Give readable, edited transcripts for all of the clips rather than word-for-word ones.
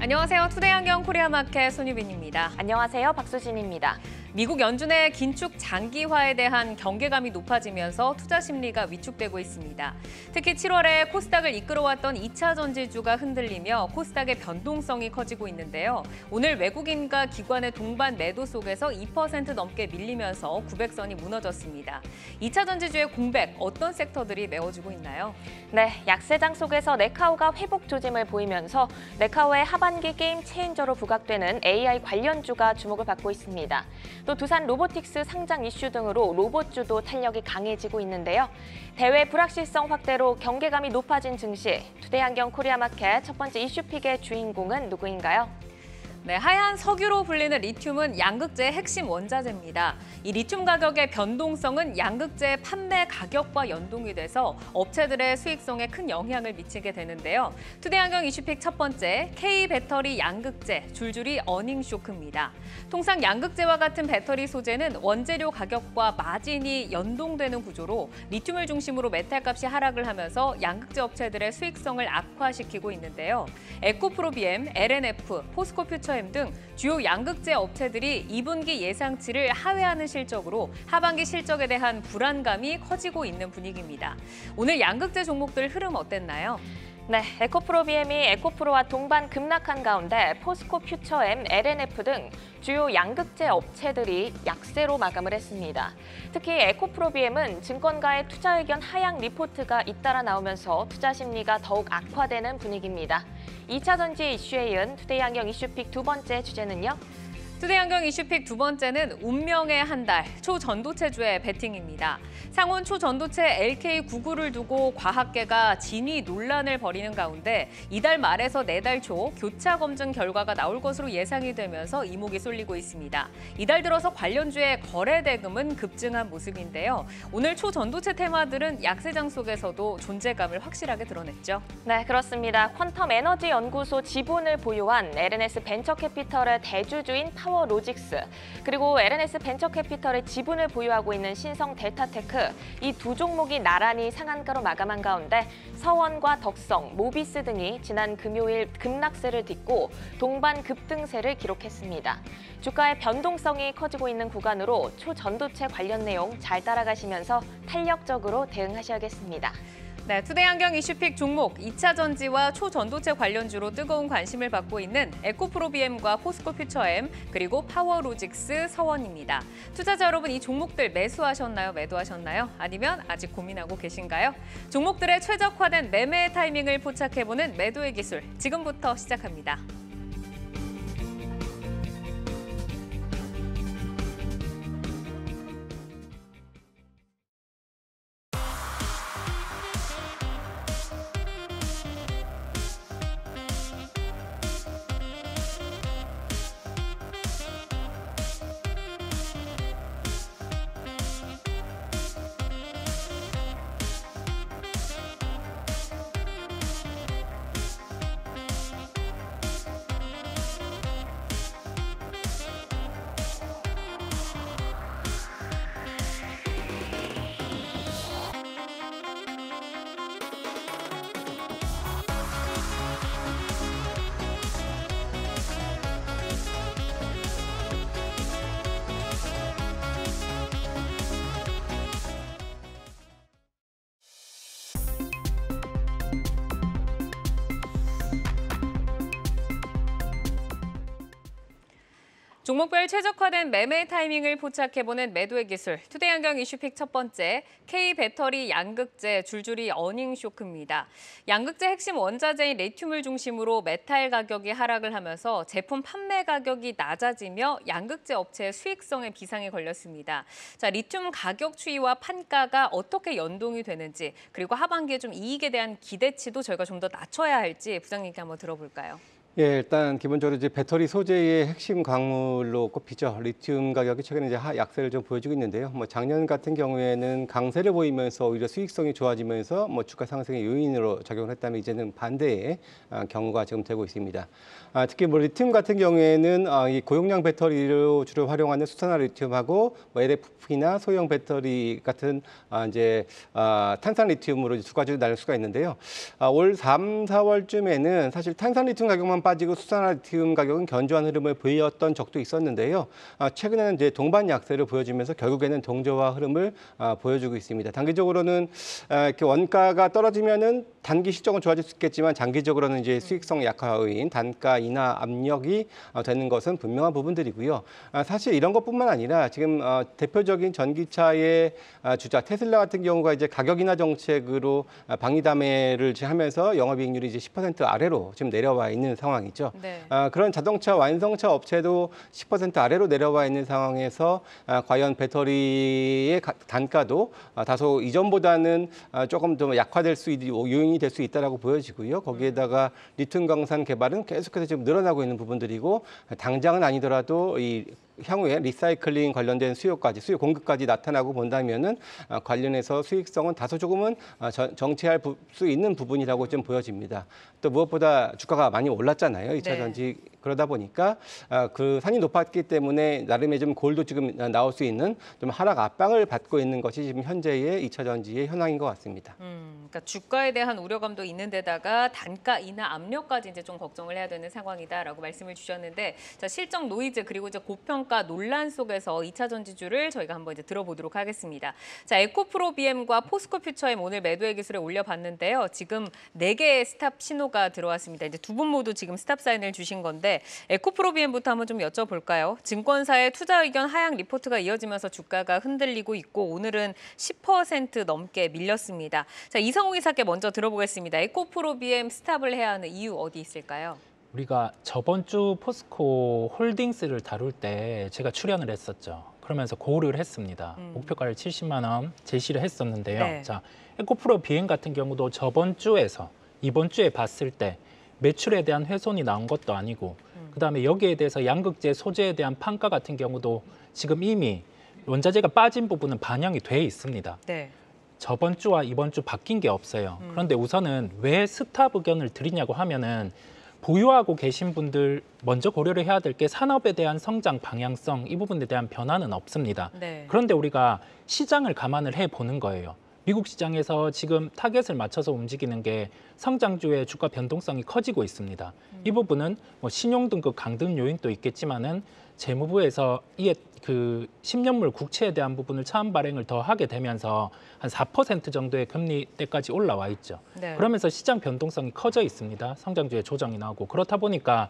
안녕하세요. 투데이안경 코리아마켓 손유빈입니다. 안녕하세요. 박수진입니다. 미국 연준의 긴축 장기화에 대한 경계감이 높아지면서 투자 심리가 위축되고 있습니다. 특히 7월에 코스닥을 이끌어왔던 2차 전지주가 흔들리며 코스닥의 변동성이 커지고 있는데요. 오늘 외국인과 기관의 동반 매도 속에서 2% 넘게 밀리면서 900선이 무너졌습니다. 2차 전지주의 공백, 어떤 섹터들이 메워주고 있나요? 네, 약세장 속에서 네카오가 회복 조짐을 보이면서 네카오의 하반기 게임 체인저로 부각되는 AI 관련주가 주목을 받고 있습니다. 또 두산 로보틱스 상장 이슈 등으로 로봇주도 탄력이 강해지고 있는데요. 대외 불확실성 확대로 경계감이 높아진 증시, 투데이안경 코리아마켓 첫 번째 이슈픽의 주인공은 누구인가요? 네, 하얀 석유로 불리는 리튬은 양극재의 핵심 원자재입니다. 이 리튬 가격의 변동성은 양극재 판매 가격과 연동이 돼서 업체들의 수익성에 큰 영향을 미치게 되는데요. 투데이안경 이슈픽 첫 번째, K배터리 양극재, 줄줄이 어닝 쇼크입니다. 통상 양극재와 같은 배터리 소재는 원재료 가격과 마진이 연동되는 구조로 리튬을 중심으로 메탈값이 하락을 하면서 양극재 업체들의 수익성을 악화시키고 있는데요. 에코프로비엠, LNF, 포스코퓨처 등 주요 양극재 업체들이 2분기 예상치를 하회하는 실적으로 하반기 실적에 대한 불안감이 커지고 있는 분위기입니다. 오늘 양극재 종목들 흐름 어땠나요? 네, 에코프로비엠이 에코프로와 동반 급락한 가운데 포스코퓨처엠, LNF 등 주요 양극재 업체들이 약세로 마감을 했습니다. 특히 에코프로비엠은 증권가의 투자 의견 하향 리포트가 잇따라 나오면서 투자 심리가 더욱 악화되는 분위기입니다. 2차 전지 이슈에 이은 투데이안경 이슈픽 두 번째 주제는요. 투데이안경 이슈픽 두 번째는 운명의 한 달, 초전도체주의 베팅입니다. 상온 초전도체 LK99를 두고 과학계가 진위 논란을 벌이는 가운데 이달 말에서 내달 초 교차 검증 결과가 나올 것으로 예상이 되면서 이목이 쏠리고 있습니다. 이달 들어서 관련주의 거래 대금은 급증한 모습인데요. 오늘 초전도체 테마들은 약세장 속에서도 존재감을 확실하게 드러냈죠. 네, 그렇습니다. 퀀텀 에너지 연구소 지분을 보유한 LNS 벤처캐피털의 대주주인 파워로직스, 그리고 LNS 벤처캐피털의 지분을 보유하고 있는 신성 델타테크, 이 두 종목이 나란히 상한가로 마감한 가운데 서원과 덕성, 모비스 등이 지난 금요일 급락세를 딛고 동반 급등세를 기록했습니다. 주가의 변동성이 커지고 있는 구간으로 초전도체 관련 내용 잘 따라가시면서 탄력적으로 대응하셔야겠습니다. 네, 투데이안경 이슈픽 종목 2차 전지와 초전도체 관련주로 뜨거운 관심을 받고 있는 에코프로비엠과 포스코퓨처엠 그리고 파워로직스, 서원입니다. 투자자 여러분, 이 종목들 매수하셨나요? 매도하셨나요? 아니면 아직 고민하고 계신가요? 종목들의 최적화된 매매 타이밍을 포착해보는 매도의 기술, 지금부터 시작합니다. 종목별 최적화된 매매 타이밍을 포착해보는 매도의 기술, 투데이안경 이슈픽 첫 번째, K배터리 양극재, 줄줄이 어닝 쇼크입니다. 양극재 핵심 원자재인 리튬을 중심으로 메탈 가격이 하락을 하면서 제품 판매 가격이 낮아지며 양극재 업체의 수익성에 비상이 걸렸습니다. 자, 리튬 가격 추이와 판가가 어떻게 연동이 되는지, 그리고 하반기에 좀 이익에 대한 기대치도 저희가 좀 더 낮춰야 할지 부장님께 한번 들어볼까요? 예, 일단 기본적으로 이제 배터리 소재의 핵심 광물로 꼽히죠. 리튬 가격이 최근에 이제 약세를 좀 보여주고 있는데요. 작년 같은 경우에는 강세를 보이면서 오히려 수익성이 좋아지면서 주가 상승의 요인으로 작용을 했다면 이제는 반대의 경우가 지금 되고 있습니다. 특히 리튬 같은 경우에는 이 고용량 배터리로 주로 활용하는 수산화 리튬하고 LFP나 소형 배터리 같은 이제 탄산 리튬으로 두 가지로 나눌 수가 있는데요. 올 3, 4월쯤에는 사실 탄산 리튬 가격만 빠지고 수산화 리튬 가격은 견조한 흐름을 보였던 적도 있었는데요. 최근에는 이제 동반 약세를 보여주면서 결국에는 동저화 흐름을 보여주고 있습니다. 단기적으로는 이렇게 원가가 떨어지면은 단기 실적은 좋아질 수 있겠지만 장기적으로는 이제 수익성 약화 요인, 단가 인하 압력이 되는 것은 분명한 부분들이고요. 사실 이런 것뿐만 아니라 지금 대표적인 전기차의 주자 테슬라 같은 경우가 이제 가격 인하 정책으로 방위담회를 하면서 영업이익률이 이제 10% 아래로 지금 내려와 있는 상황이죠. 네. 그런 자동차 완성차 업체도 10% 아래로 내려와 있는 상황에서 과연 배터리의 단가도 다소 이전보다는 조금 더 약화될 수 있는 요인이 될 수 있다라고 보여지고요. 거기에다가 리튬 광산 개발은 계속해서 지금 늘어나고 있는 부분들이고 당장은 아니더라도 이 향후에 리사이클링 관련된 수요 공급까지 나타나고 본다면은 관련해서 수익성은 다소 조금은 정체할 수 있는 부분이라고 좀 보여집니다. 또 무엇보다 주가가 많이 올랐잖아요. 2차 전지 그러다 보니까 그 산이 높았기 때문에 나름의 좀 골도 지금 나올 수 있는 좀 하락 압박을 받고 있는 것이 지금 현재의 2차 전지의 현황인 것 같습니다. 그러니까 주가에 대한 우려감도 있는 데다가 단가 인하 압력까지 이제 좀 걱정을 해야 되는 상황이다라고 말씀을 주셨는데, 자, 실적 노이즈 그리고 이제 고평가 논란 속에서 2차 전지주를 저희가 한번 이제 들어보도록 하겠습니다. 자, 에코프로 BM과 포스코 퓨처엠 오늘 매도의 기술에 올려봤는데요. 지금 4개의 스탑 신호가 들어왔습니다. 이제 두 분 모두 지금 스탑 사인을 주신 건데, 에코프로 BM부터 한번 좀 여쭤볼까요? 증권사의 투자 의견 하향 리포트가 이어지면서 주가가 흔들리고 있고 오늘은 10% 넘게 밀렸습니다. 자, 이성우 이사께 먼저 들어보겠습니다. 에코프로 BM 스탑을 해야 하는 이유 어디 있을까요? 우리가 저번 주 포스코 홀딩스를 다룰 때 제가 출연을 했었죠. 그러면서 고려를 했습니다. 목표가를 70만 원 제시를 했었는데요. 네. 자, 에코프로 BM 같은 경우도 저번 주에서 이번 주에 봤을 때 매출에 대한 훼손이 나온 것도 아니고 그다음에 여기에 대해서 양극재 소재에 대한 판가 같은 경우도 지금 이미 원자재가 빠진 부분은 반영이 돼 있습니다. 네. 저번 주와 이번 주 바뀐 게 없어요. 그런데 우선은 왜 스탑 의견을 드리냐고 하면은 보유하고 계신 분들 먼저 고려를 해야 될 게 산업에 대한 성장 방향성 이 부분에 대한 변화는 없습니다. 네. 그런데 우리가 시장을 감안을 해보는 거예요. 미국 시장에서 지금 타겟을 맞춰서 움직이는 게 성장주의 주가 변동성이 커지고 있습니다. 이 부분은 뭐 신용등급 강등 요인도 있겠지만은 재무부에서 이에 그 10년물 국채에 대한 부분을 차환 발행을 더 하게 되면서 한 4% 정도의 금리대까지 올라와 있죠. 네. 그러면서 시장 변동성이 커져 있습니다. 성장주의 조정이 나오고 그렇다 보니까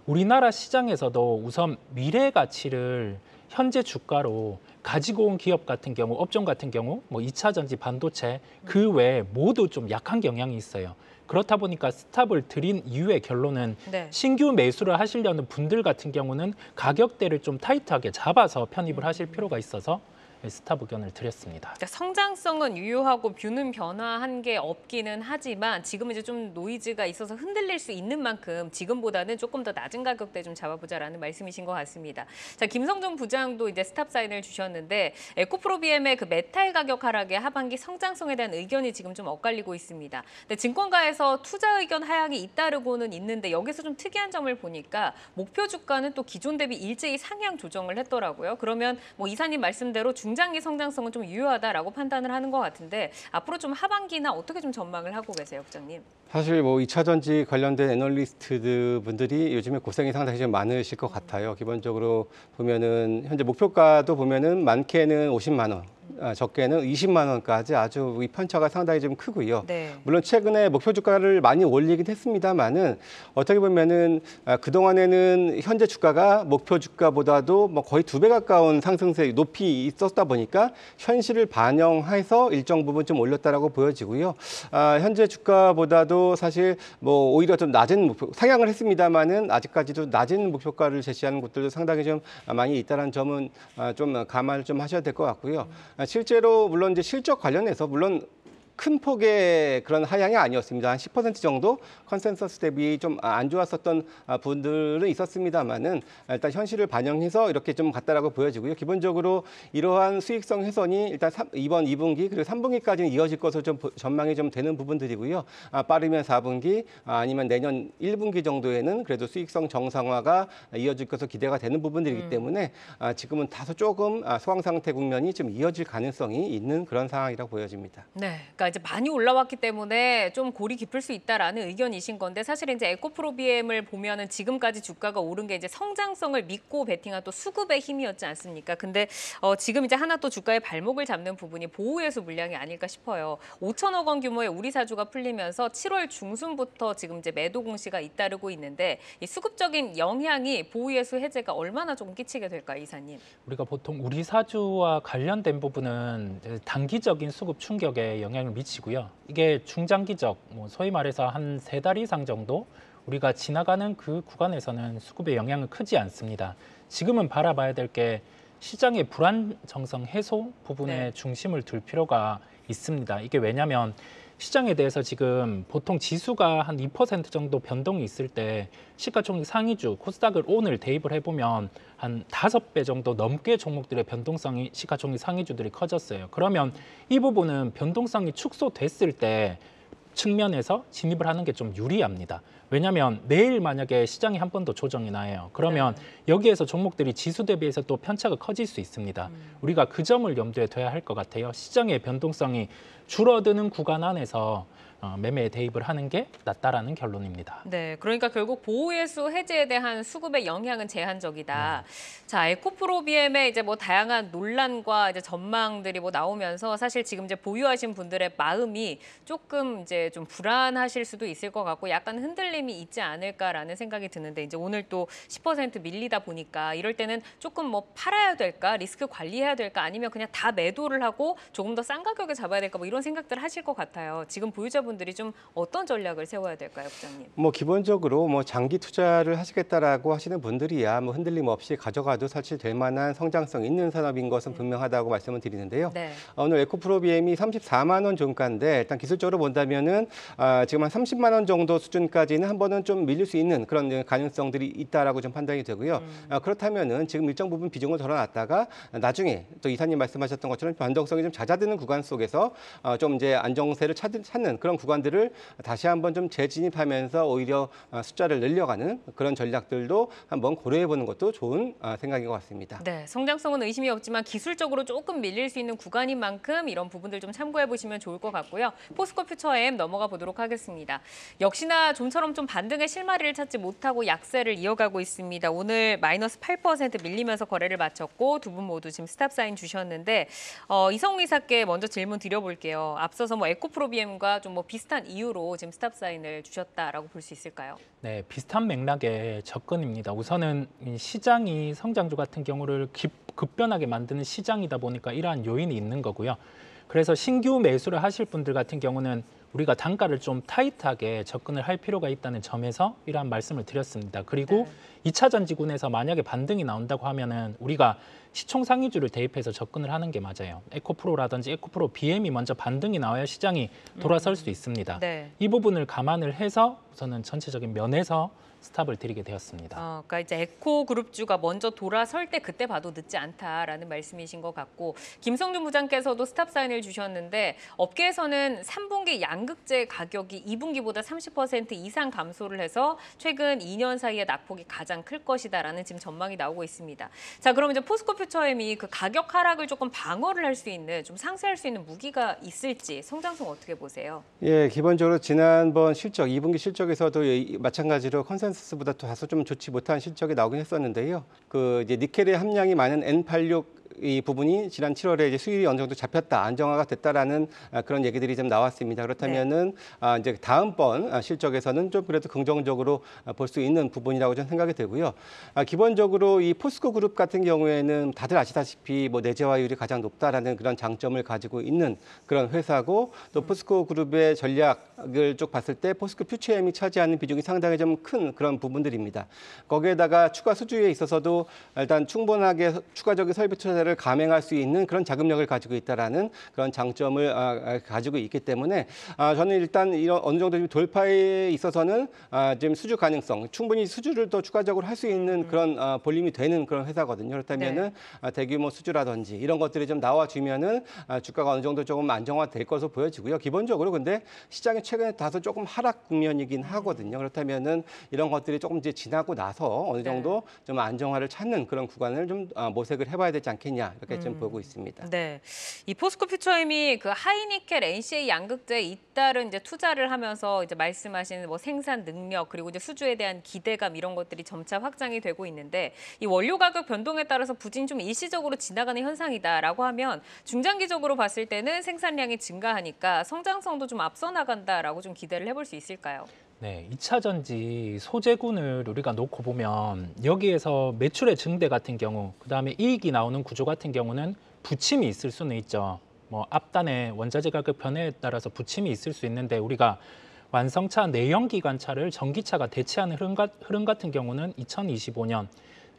우리나라 시장에서도 우선 미래 가치를 현재 주가로 가지고 온 기업 같은 경우, 업종 같은 경우, 뭐 2차 전지, 반도체 그 외에 모두 좀 약한 경향이 있어요. 그렇다 보니까 스탑을 드린 이유의 결론은 네. 신규 매수를 하시려는 분들 같은 경우는 가격대를 좀 타이트하게 잡아서 편입을 하실 필요가 있어서 스탑 의견을 드렸습니다. 그러니까 성장성은 유효하고 뷰는 변화한 게 없기는 하지만 지금 이제 좀 노이즈가 있어서 흔들릴 수 있는 만큼 지금보다는 조금 더 낮은 가격대 좀 잡아보자라는 말씀이신 것 같습니다. 자, 김성준 부장도 이제 스탑 사인을 주셨는데 에코프로 BM의 그 메탈 가격 하락의 하반기 성장성에 대한 의견이 지금 좀 엇갈리고 있습니다. 근데 증권가에서 투자 의견 하향이 잇따르고는 있는데 여기서 좀 특이한 점을 보니까 목표 주가는 또 기존 대비 일제히 상향 조정을 했더라고요. 그러면 뭐 이사님 말씀대로 중장기 성장성은 좀 유효하다라고 판단을 하는 것 같은데 앞으로 좀 하반기나 어떻게 좀 전망을 하고 계세요, 국장님? 사실 뭐 2차 전지 관련된 애널리스트 분들이 요즘에 고생이 상당히 좀 많으실 것 같아요. 기본적으로 보면은 현재 목표가도 보면은 많게는 50만 원, 적게는 20만 원까지 아주 이 편차가 상당히 좀 크고요. 네. 물론 최근에 목표 주가를 많이 올리긴 했습니다만은 어떻게 보면은 그동안에는 현재 주가가 목표 주가보다도 뭐 거의 2배 가까운 상승세 높이 있었다 보니까 현실을 반영해서 일정 부분 좀 올렸다라고 보여지고요. 현재 주가보다도 사실 뭐 오히려 좀 낮은 목표 상향을 했습니다만은 아직까지도 낮은 목표가를 제시하는 곳들도 상당히 좀 많이 있다는 점은 좀 감안을 좀 하셔야 될 것 같고요. 실제로 물론 이제 실적 관련해서 물론 큰 폭의 그런 하향이 아니었습니다. 한 10% 정도 컨센서스 대비 좀 안 좋았었던 분들은 있었습니다만은 일단 현실을 반영해서 이렇게 좀 갔다라고 보여지고요. 기본적으로 이러한 수익성 훼손이 일단 이번 2분기 그리고 3분기까지는 이어질 것으로 좀 전망이 좀 되는 부분들이고요. 빠르면 4분기 아니면 내년 1분기 정도에는 그래도 수익성 정상화가 이어질 것으로 기대가 되는 부분들이기 때문에 지금은 다소 조금 소강 상태 국면이 좀 이어질 가능성이 있는 그런 상황이라고 보여집니다. 네, 그러니까 그러니까 이제 많이 올라왔기 때문에 좀 골이 깊을 수 있다라는 의견이신 건데 사실 이제 에코프로비엠을 보면은 지금까지 주가가 오른 게 이제 성장성을 믿고 베팅한 또 수급의 힘이었지 않습니까? 근데 지금 이제 하나 또 주가의 발목을 잡는 부분이 보호예수 물량이 아닐까 싶어요. 5천억 원 규모의 우리사주가 풀리면서 7월 중순부터 지금 이제 매도 공시가 잇따르고 있는데 이 수급적인 영향이 보호예수 해제가 얼마나 좀 끼치게 될까요, 이사님? 우리가 보통 우리사주와 관련된 부분은 이제 단기적인 수급 충격에 영향을 미치고요. 이게 중장기적, 소위 말해서 한 3달 이상 정도 우리가 지나가는 그 구간에서는 수급의 영향은 크지 않습니다. 지금은 바라봐야 될 게 시장의 불안정성 해소 부분에 네. 중심을 둘 필요가 있습니다. 이게 왜냐하면 시장에 대해서 지금 보통 지수가 한 2% 정도 변동이 있을 때 시가총액 상위주 코스닥을 오늘 대입을 해보면 한 5배 정도 넘게 종목들의 변동성이 시가총액 상위주들이 커졌어요. 그러면 이 부분은 변동성이 축소됐을 때 측면에서 진입을 하는 게 좀 유리합니다. 왜냐하면 내일 만약에 시장이 한 번 더 조정이 나요. 그러면 여기에서 종목들이 지수 대비해서 또 편차가 커질 수 있습니다. 우리가 그 점을 염두에 둬야 할 것 같아요. 시장의 변동성이 줄어드는 구간 안에서 매매에 대입을 하는 게 낫다라는 결론입니다. 네, 그러니까 결국 보호예수 해제에 대한 수급의 영향은 제한적이다. 자, 에코프로비엠의 이제 뭐 다양한 논란과 이제 전망들이 뭐 나오면서 사실 지금 이제 보유하신 분들의 마음이 조금 이제 좀 불안하실 수도 있을 것 같고 약간 흔들림이 있지 않을까라는 생각이 드는데 이제 오늘 또 10% 밀리다 보니까 이럴 때는 조금 뭐 팔아야 될까, 리스크 관리해야 될까, 아니면 그냥 다 매도를 하고 조금 더 싼 가격에 잡아야 될까 뭐 이런 생각들 하실 것 같아요. 지금 보유자분들이 좀 어떤 전략을 세워야 될까요, 부장님? 뭐 기본적으로 뭐 장기 투자를 하시겠다라고 하시는 분들이야 뭐 흔들림 없이 가져가도 사실 될 만한 성장성 있는 산업인 것은 분명하다고 말씀을 드리는데요. 네. 오늘 에코프로비엠이 34만 원 종가인데 일단 기술적으로 본다면은 지금 한 30만 원 정도 수준까지는 한 번은 좀 밀릴 수 있는 그런 가능성들이 있다라고 좀 판단이 되고요. 그렇다면은 지금 일정 부분 비중을 덜어놨다가 나중에 또 이사님 말씀하셨던 것처럼 변동성이 좀 잦아드는 구간 속에서 좀 이제 안정세를 찾는 그런 구간들을 다시 한번 좀 재진입하면서 오히려 숫자를 늘려가는 그런 전략들도 한번 고려해보는 것도 좋은 생각인 것 같습니다. 네, 성장성은 의심이 없지만 기술적으로 조금 밀릴 수 있는 구간인 만큼 이런 부분들 좀 참고해 보시면 좋을 것 같고요. 포스코 퓨처엠 넘어가 보도록 하겠습니다. 역시나 좀처럼 좀 반등의 실마리를 찾지 못하고 약세를 이어가고 있습니다. 오늘 마이너스 8% 밀리면서 거래를 마쳤고 두 분 모두 지금 스탑 사인 주셨는데 이성우 이사께 먼저 질문 드려볼게요. 앞서서 뭐 에코프로비엠과 좀 뭐 비슷한 이유로 지금 스탑 사인을 주셨다라고 볼 수 있을까요? 네, 비슷한 맥락의 접근입니다. 우선은 이 시장이 성장주 같은 경우를 급변하게 만드는 시장이다 보니까 이러한 요인이 있는 거고요. 그래서 신규 매수를 하실 분들 같은 경우는 우리가 단가를 좀 타이트하게 접근을 할 필요가 있다는 점에서 이러한 말씀을 드렸습니다. 그리고 2차 전지군에서 만약에 반등이 나온다고 하면은 우리가 시총 상위주를 대입해서 접근을 하는 게 맞아요. 에코프로라든지 에코프로 BM이 먼저 반등이 나와야 시장이 돌아설 수 있습니다. 네. 이 부분을 감안을 해서 우선은 전체적인 면에서 스탑을 드리게 되었습니다. 그러니까 이제 에코그룹주가 먼저 돌아설 때 그때 봐도 늦지 않다라는 말씀이신 것 같고 김성준 부장께서도 스탑 사인을 주셨는데 업계에서는 3분기 양극재 가격이 2분기보다 30% 이상 감소를 해서 최근 2년 사이에 낙폭이 가장 클 것이다라는 지금 전망이 나오고 있습니다. 자, 그럼 이제 포스코 퓨처엠이 그 가격 하락을 조금 방어를 할 수 있는, 좀 상쇄할 수 있는 무기가 있을지 성장성 어떻게 보세요? 예, 기본적으로 지난번 실적, 2분기 실적에서도 마찬가지로 컨센서스보다 다소 좀 좋지 못한 실적이 나오긴 했었는데요. 그 이제 니켈의 함량이 많은 N86 이 부분이 지난 7월에 이제 수율이 어느 정도 잡혔다, 안정화가 됐다라는 그런 얘기들이 좀 나왔습니다. 그렇다면은 이제 다음번 실적에서는 좀 그래도 긍정적으로 볼 수 있는 부분이라고 저는 생각이 되고요. 기본적으로 이 포스코 그룹 같은 경우에는 다들 아시다시피 뭐 내재화율이 가장 높다라는 그런 장점을 가지고 있는 그런 회사고 또 포스코 그룹의 전략을 쭉 봤을 때 포스코 퓨처엠이 차지하는 비중이 상당히 좀 큰 그런 부분들입니다. 거기에다가 추가 수주에 있어서도 일단 충분하게 추가적인 설비 투자를 감행할 수 있는 그런 자금력을 가지고 있다라는 그런 장점을 가지고 있기 때문에 저는 일단 이런 어느 정도 돌파에 있어서는 지금 수주 가능성, 충분히 수주를 더 추가적으로 할 수 있는 그런 볼륨이 되는 그런 회사거든요. 그렇다면은 대규모 수주라든지 이런 것들이 좀 나와주면은 주가가 어느 정도 조금 안정화될 것으로 보여지고요. 기본적으로 근데 시장이 최근에 다소 조금 하락 국면이긴 하거든요. 그렇다면은 이런 것들이 조금 이제 지나고 나서 어느 정도 좀 안정화를 찾는 그런 구간을 좀 모색을 해봐야 되지 않겠냐. 것이냐 이렇게 좀 보고 있습니다. 네, 이 포스코 퓨처엠이 그 하이니켈 NCA 양극재에 잇따른 이제 투자를 하면서 이제 말씀하신 뭐 생산 능력 그리고 이제 수주에 대한 기대감 이런 것들이 점차 확장이 되고 있는데 이 원료 가격 변동에 따라서 부진 좀 일시적으로 지나가는 현상이다라고 하면 중장기적으로 봤을 때는 생산량이 증가하니까 성장성도 좀 앞서 나간다라고 좀 기대를 해볼 수 있을까요? 네, 2차 전지 소재군을 우리가 놓고 보면 여기에서 매출의 증대 같은 경우, 그다음에 이익이 나오는 구조 같은 경우는 부침이 있을 수는 있죠. 뭐 앞단에 원자재 가격 변화에 따라서 부침이 있을 수 있는데 우리가 완성차 내연기관차를 전기차가 대체하는 흐름 같은 경우는 2025년,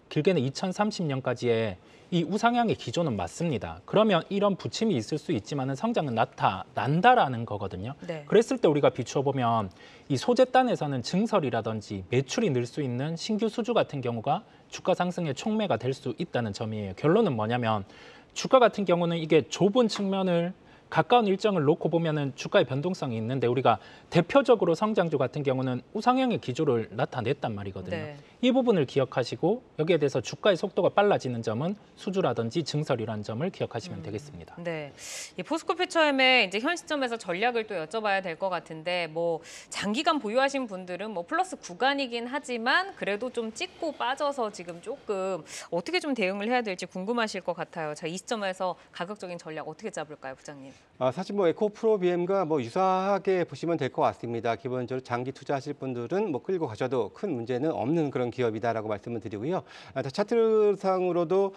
길게는 2030년까지의 이 우상향의 기조는 맞습니다. 그러면 이런 부침이 있을 수 있지만은 성장은 나타난다라는 거거든요. 네. 그랬을 때 우리가 비추어 보면 이 소재단에서는 증설이라든지 매출이 늘 수 있는 신규 수주 같은 경우가 주가 상승의 촉매가 될 수 있다는 점이에요. 결론은 뭐냐면 주가 같은 경우는 이게 좁은 측면을 가까운 일정을 놓고 보면은 주가의 변동성이 있는데 우리가 대표적으로 성장주 같은 경우는 우상향의 기조를 나타냈단 말이거든요. 네. 이 부분을 기억하시고 여기에 대해서 주가의 속도가 빨라지는 점은 수주라든지 증설이라는 점을 기억하시면 되겠습니다. 네, 이 포스코 퓨처엠의 이제 현 시점에서 전략을 또 여쭤봐야 될 것 같은데 뭐 장기간 보유하신 분들은 뭐 플러스 구간이긴 하지만 그래도 좀 찍고 빠져서 지금 조금 어떻게 좀 대응을 해야 될지 궁금하실 것 같아요. 자, 이 시점에서 가격적인 전략 어떻게 잡을까요, 부장님? 사실 뭐 에코프로비엠과 뭐 유사하게 보시면 될 것 같습니다. 기본적으로 장기 투자하실 분들은 뭐 끌고 가셔도 큰 문제는 없는 그런 기업이다라고 말씀을 드리고요. 차트상으로도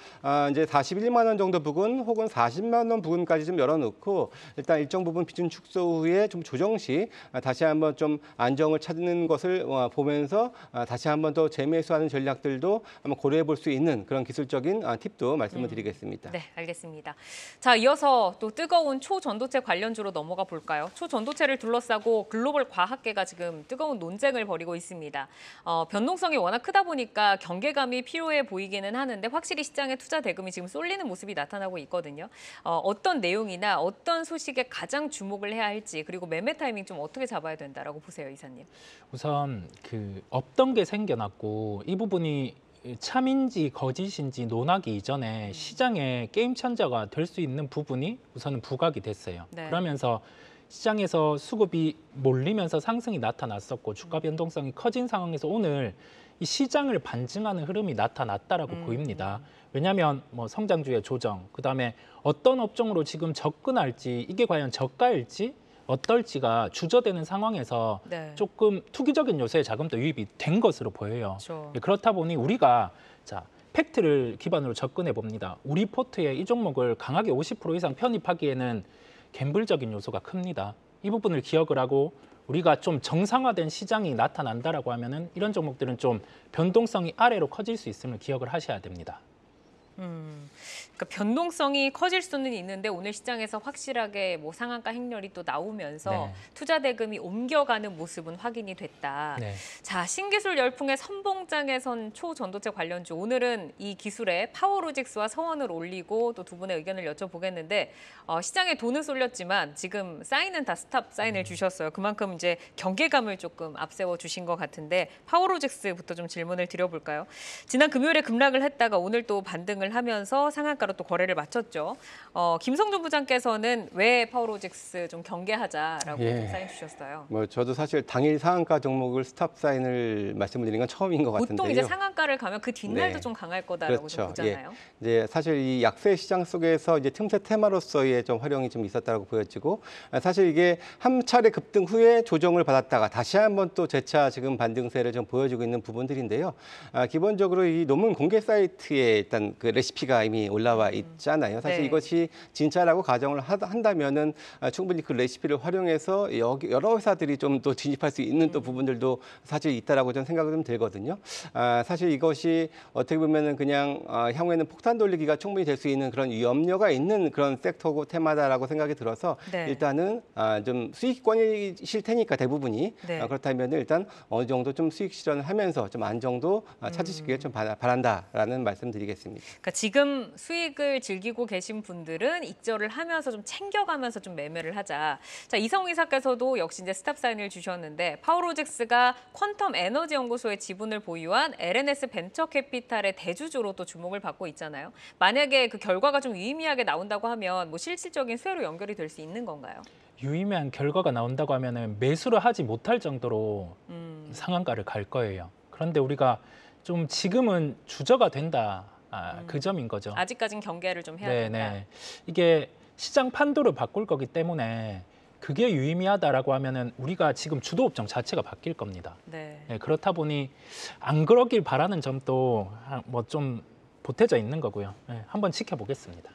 이제 41만 원 정도 부근 혹은 40만 원 부근까지 좀 열어놓고 일단 일정 부분 비중 축소 후에 좀 조정 시 다시 한번 좀 안정을 찾는 것을 보면서 다시 한번 더 재매수하는 전략들도 한번 고려해 볼 수 있는 그런 기술적인 팁도 말씀을 드리겠습니다. 네, 알겠습니다. 자, 이어서 또 뜨거운 초전도체 관련주로 넘어가 볼까요? 초전도체를 둘러싸고 글로벌 과학계가 지금 뜨거운 논쟁을 벌이고 있습니다. 변동성이 워낙 크다 보니까 경계감이 필요해 보이기는 하는데 확실히 시장에 투자 대금이 지금 쏠리는 모습이 나타나고 있거든요. 어떤 내용이나 어떤 소식에 가장 주목을 해야 할지 그리고 매매 타이밍 좀 어떻게 잡아야 된다라고 보세요, 이사님? 우선 없던 게 생겨났고 이 부분이 참인지 거짓인지 논하기 이전에 시장의 게임 천저가 될 수 있는 부분이 우선은 부각이 됐어요. 네. 그러면서 시장에서 수급이 몰리면서 상승이 나타났었고 주가 변동성이 커진 상황에서 오늘 이 시장을 반증하는 흐름이 나타났다라고 보입니다. 왜냐하면 뭐 성장주의 조정, 그다음에 어떤 업종으로 지금 접근할지 이게 과연 저가일지 어떨지가 주저되는 상황에서 네. 조금 투기적인 요소에 자금도 유입이 된 것으로 보여요. 그렇죠. 그렇다 보니 우리가 팩트를 기반으로 접근해 봅니다. 우리 포트에 이 종목을 강하게 50% 이상 편입하기에는 갬블적인 요소가 큽니다. 이 부분을 기억을 하고 우리가 좀 정상화된 시장이 나타난다라고 하면은 이런 종목들은 좀 변동성이 아래로 커질 수 있음을 기억을 하셔야 됩니다. 그러니까 변동성이 커질 수는 있는데 오늘 시장에서 확실하게 뭐 상한가 행렬이 또 나오면서 네. 투자 대금이 옮겨가는 모습은 확인이 됐다. 네. 자, 신기술 열풍의 선봉장에 선 초전도체 관련주. 오늘은 이 기술에 파워로직스와 서원을 올리고 또 두 분의 의견을 여쭤보겠는데 시장에 돈은 쏠렸지만 지금 사인은 다 스탑 사인을 주셨어요. 그만큼 이제 경계감을 조금 앞세워 주신 것 같은데 파워로직스부터 좀 질문을 드려볼까요? 지난 금요일에 급락을 했다가 오늘 또 반등을 하면서 상한가로 또 거래를 마쳤죠. 김성준 부장께서는 왜 파워로직스 좀 경계하자라고 예. 좀 사인 주셨어요. 뭐 저도 사실 당일 상한가 종목을 스탑 사인을 말씀을 드리는 건 처음인 것 같은데요. 보통 이제 상한가를 가면 그 뒷날도 네. 좀 강할 거다라고 좀 그렇죠. 보잖아요. 이제 사실 이 약세 시장 속에서 이제 틈새 테마로서의 좀 활용이 좀 있었다고 보여지고 사실 이게 한 차례 급등 후에 조정을 받았다가 다시 한번 또 재차 지금 반등세를 좀 보여주고 있는 부분들인데요. 기본적으로 이 논문 공개 사이트에 일단 그 레시피가 이미 올라와 있잖아요. 사실 네. 이것이 진짜라고 가정을 한다면은 충분히 그 레시피를 활용해서 여러 회사들이 좀 또 진입할 수 있는 또 부분들도 사실 있다라고 저는 생각이 좀 들거든요. 사실 이것이 어떻게 보면은 그냥 향후에는 폭탄 돌리기가 충분히 될 수 있는 그런 염려가 있는 그런 섹터고 테마다라고 생각이 들어서 네. 일단은 좀 수익권이실 테니까 대부분이 네. 그렇다면 일단 어느 정도 좀 수익 실현을 하면서 좀 안정도 찾으시길 좀 바란다라는 말씀드리겠습니다. 그러니까 지금 수익을 즐기고 계신 분들은 익절을 하면서 좀 챙겨가면서 좀 매매를 하자. 자, 이성우 이사께서도 역시 이제 스탑 사인을 주셨는데 파워로직스가 퀀텀 에너지 연구소의 지분을 보유한 LNS 벤처캐피탈의 대주주로 또 주목을 받고 있잖아요. 만약에 그 결과가 좀 유의미하게 나온다고 하면 뭐 실질적인 수혜로 연결이 될 수 있는 건가요? 유의미한 결과가 나온다고 하면은 매수를 하지 못할 정도로 상한가를 갈 거예요. 그런데 우리가 좀 지금은 주저가 된다. 그 점인 거죠. 아직까진 경계를 좀 해야 된다. 이게 시장 판도를 바꿀 거기 때문에 그게 유의미하다라고 하면은 우리가 지금 주도 업종 자체가 바뀔 겁니다. 네. 그렇다 보니 안 그러길 바라는 점도 뭐 좀 보태져 있는 거고요. 한번 지켜보겠습니다.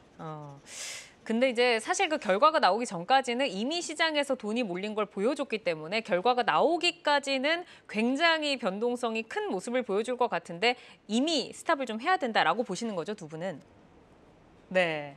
근데 이제 사실 그 결과가 나오기 전까지는 이미 시장에서 돈이 몰린 걸 보여줬기 때문에 결과가 나오기까지는 굉장히 변동성이 큰 모습을 보여줄 것 같은데 이미 스탑을 좀 해야 된다라고 보시는 거죠, 두 분은? 네.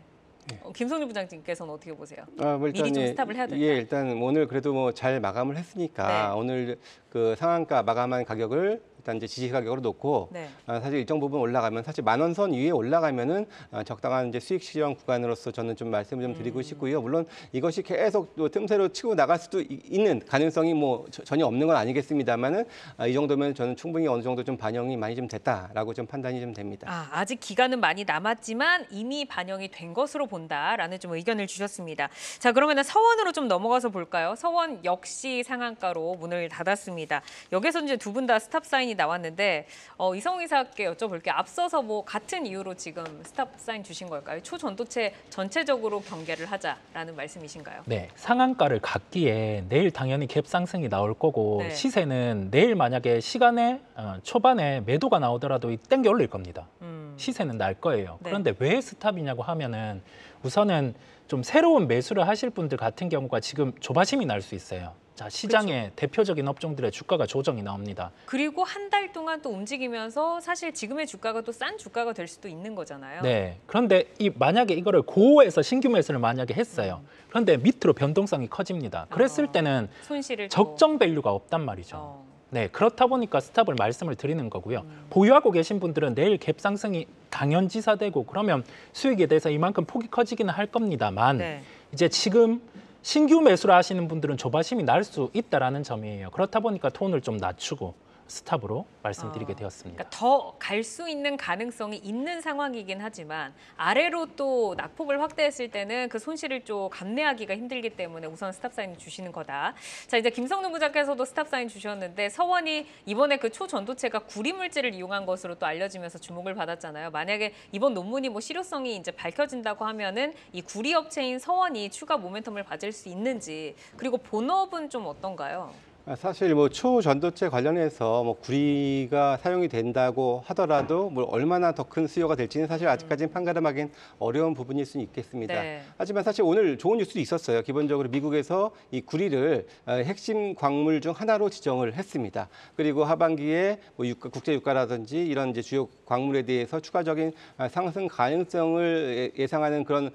김성률 부장님께서는 어떻게 보세요? 미리 좀 스탑을 해야 된다. 예, 일단 오늘 그래도 뭐 잘 마감을 했으니까 네. 오늘 그 상한가 마감한 가격을 일단 이제 지지 가격으로 놓고 네. 사실 일정 부분 올라가면 사실 10,000원 선 위에 올라가면은 적당한 이제 수익 실현 구간으로서 저는 좀 말씀을 좀 드리고 싶고요. 물론 이것이 계속 또 틈새로 치고 나갈 수도 있는 가능성이 뭐 전혀 없는 건 아니겠습니다만은 이 정도면 저는 충분히 어느 정도 좀 반영이 많이 좀 됐다라고 좀 판단이 좀 됩니다. 아직 기간은 많이 남았지만 이미 반영이 된 것으로 본다라는 좀 의견을 주셨습니다. 자, 그러면 서원으로 좀 넘어가서 볼까요? 서원 역시 상한가로 문을 닫았습니다. 여기서 이제 두 분 다 스탑 사인이 나왔는데 이성우 이사께 여쭤볼게요. 앞서서 뭐 같은 이유로 지금 스탑 사인 주신 걸까요? 초전도체 전체적으로 경계를 하자라는 말씀이신가요? 네, 상한가를 갖기에 내일 당연히 갭 상승이 나올 거고 네. 시세는 내일 만약에 시간에 초반에 매도가 나오더라도 땡겨 올릴 겁니다. 시세는 날 거예요. 네. 그런데 왜 스탑이냐고 하면은 우선은 좀 새로운 매수를 하실 분들 같은 경우가 지금 조바심이 날 수 있어요. 자, 시장의 대표적인 업종들의 주가가 조정이 나옵니다. 그리고 한 달 동안 또 움직이면서 사실 지금의 주가가 또 싼 주가가 될 수도 있는 거잖아요. 네. 그런데 만약에 이거를 고에서 신규 매수를 만약에 했어요. 그런데 밑으로 변동성이 커집니다. 그랬을 때는 손실을 또- 적정 밸류가 없단 말이죠. 네, 그렇다 보니까 스탑을 말씀을 드리는 거고요. 보유하고 계신 분들은 내일 갭 상승이 당연지사되고 그러면 수익에 대해서 이만큼 폭이 커지기는 할 겁니다만 네. 이제 지금 신규 매수를 하시는 분들은 조바심이 날 수 있다라는 점이에요. 그렇다 보니까 톤을 좀 낮추고 스탑으로 말씀드리게 되었습니다. 그러니까 더 갈 수 있는 가능성이 있는 상황이긴 하지만 아래로 또 낙폭을 확대했을 때는 그 손실을 좀 감내하기가 힘들기 때문에 우선 스탑 사인 주시는 거다. 자, 이제 김성능 부장께서도 스탑 사인 주셨는데 서원이 이번에 그 초전도체가 구리 물질을 이용한 것으로 또 알려지면서 주목을 받았잖아요. 만약에 이번 논문이 뭐 실효성이 이제 밝혀진다고 하면은 이 구리 업체인 서원이 추가 모멘텀을 받을 수 있는지 그리고 본업은 좀 어떤가요? 사실 뭐 초전도체 관련해서 뭐 구리가 사용이 된다고 하더라도 뭐 얼마나 더 큰 수요가 될지는 사실 아직까지는 판가름하기는 어려운 부분일 수는 있겠습니다. 네. 하지만 사실 오늘 좋은 뉴스도 있었어요. 기본적으로 미국에서 이 구리를 핵심 광물 중 하나로 지정을 했습니다. 그리고 하반기에 뭐 국제 유가라든지 이런 이제 주요 광물에 대해서 추가적인 상승 가능성을 예상하는 그런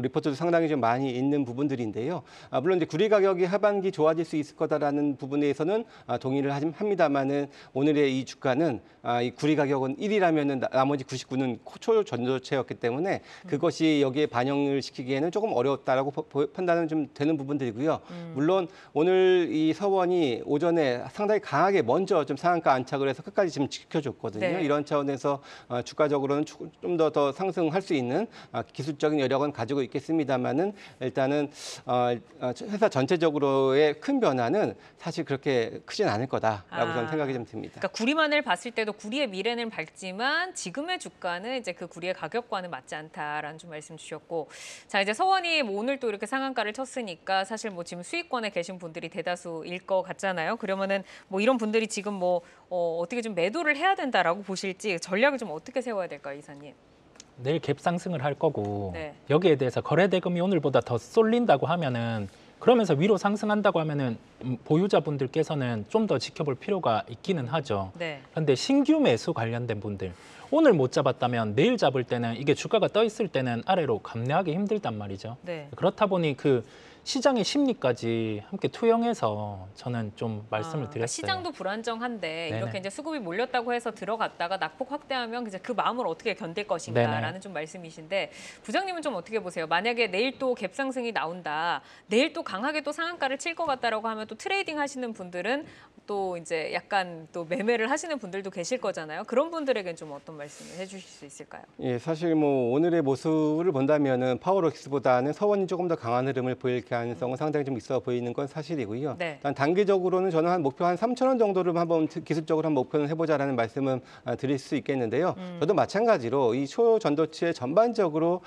리포트도 상당히 좀 많이 있는 부분들인데요. 물론 이제 구리 가격이 하반기 좋아질 수 있을 거다라는 부분에서는 동의를 합니다만은 오늘의 이 주가는 이 구리 가격은 1이라면은 나머지 99는 초전도체였기 때문에 그것이 여기에 반영을 시키기에는 조금 어려웠다라고 판단은 좀 되는 부분들이고요. 물론 오늘 이 서원이 오전에 상당히 강하게 먼저 좀 상한가 안착을 해서 끝까지 지금 지켜줬거든요. 네. 이런 차원에서 주가적으로는 좀 더 상승할 수 있는 기술적인 여력은 가지고 있겠습니다만은 일단은 회사 전체적으로의 큰 변화는 사실 그렇게 크진 않을 거다라고 저는 생각이 좀 듭니다. 그러니까 구리만을 봤을 때도 구리의 미래는 밝지만 지금의 주가는 이제 그 구리의 가격과는 맞지 않다라는 좀 말씀 주셨고, 자 이제 서원이 뭐 오늘 또 이렇게 상한가를 쳤으니까 사실 뭐 지금 수익권에 계신 분들이 대다수일 것 같잖아요. 그러면은 뭐 이런 분들이 지금 뭐 어떻게 좀 매도를 해야 된다라고 보실지 전략을 좀 어떻게 세워야 될까요, 이사님? 내일 갭 상승을 할 거고 네. 여기에 대해서 거래 대금이 오늘보다 더 쏠린다고 하면은 그러면서 위로 상승한다고 하면은 보유자분들께서는 좀 더 지켜볼 필요가 있기는 하죠. 네. 그런데 신규 매수 관련된 분들 오늘 못 잡았다면 내일 잡을 때는 이게 주가가 떠 있을 때는 아래로 감내하기 힘들단 말이죠. 네. 그렇다 보니 그 시장의 심리까지 함께 투영해서 저는 좀 말씀을 그러니까 드렸어요. 시장도 불안정한데 네네. 이렇게 이제 수급이 몰렸다고 해서 들어갔다가 낙폭 확대하면 이제 그 마음을 어떻게 견딜 것인가라는 네네. 좀 말씀이신데 부장님은 좀 어떻게 보세요? 만약에 내일 또 갭상승이 나온다, 내일 또 강하게 또 상한가를 칠 것 같다라고 하면 또 트레이딩 하시는 분들은 또 이제 약간 또 매매를 하시는 분들도 계실 거잖아요. 그런 분들에겐 좀 어떤 말씀을 해주실 수 있을까요? 예, 사실 뭐 오늘의 모습을 본다면은 파워록스보다는 서원이 조금 더 강한 흐름을 보일 가능성은 상당히 좀 있어 보이는 건 사실이고요. 네. 일단 단기적으로는 저는 한 목표 한 3,000원 정도를 한번 기술적으로 한 목표는 해보자라는 말씀은 드릴 수 있겠는데요. 저도 마찬가지로 이 초전도치에 전반적으로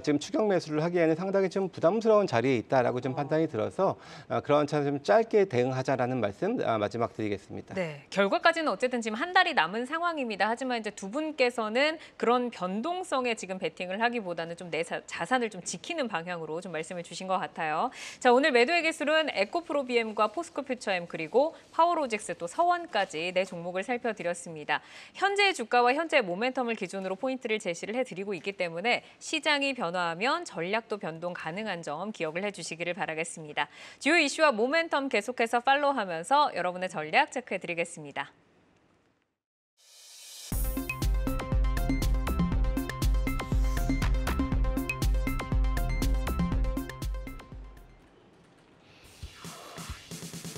지금 추격 매수를 하기에는 상당히 좀 부담스러운 자리에 있다라고 좀 판단이 들어서 그런 차는 좀 짧게 대응하자라는 말씀 마지막 드리겠습니다. 네, 결과까지는 어쨌든 지금 한 달이 남은 상황입니다. 하지만 이제 두 분께서는 그런 변동성에 지금 베팅을 하기보다는 좀 내 자산을 좀 지키는 방향으로 좀 말씀을 주신 것 같아요. 자, 오늘 매도의 기술은 에코프로비엠과 포스코퓨처엠 그리고 파워로직스 또 서원까지 네 종목을 살펴드렸습니다. 현재의 주가와 현재의 모멘텀을 기준으로 포인트를 제시를 해드리고 있기 때문에 시장이 변화하면 전략도 변동 가능한 점 기억을 해주시기를 바라겠습니다. 주요 이슈와 모멘텀 계속해서 팔로우하면서 여러분의 전략 체크해드리겠습니다.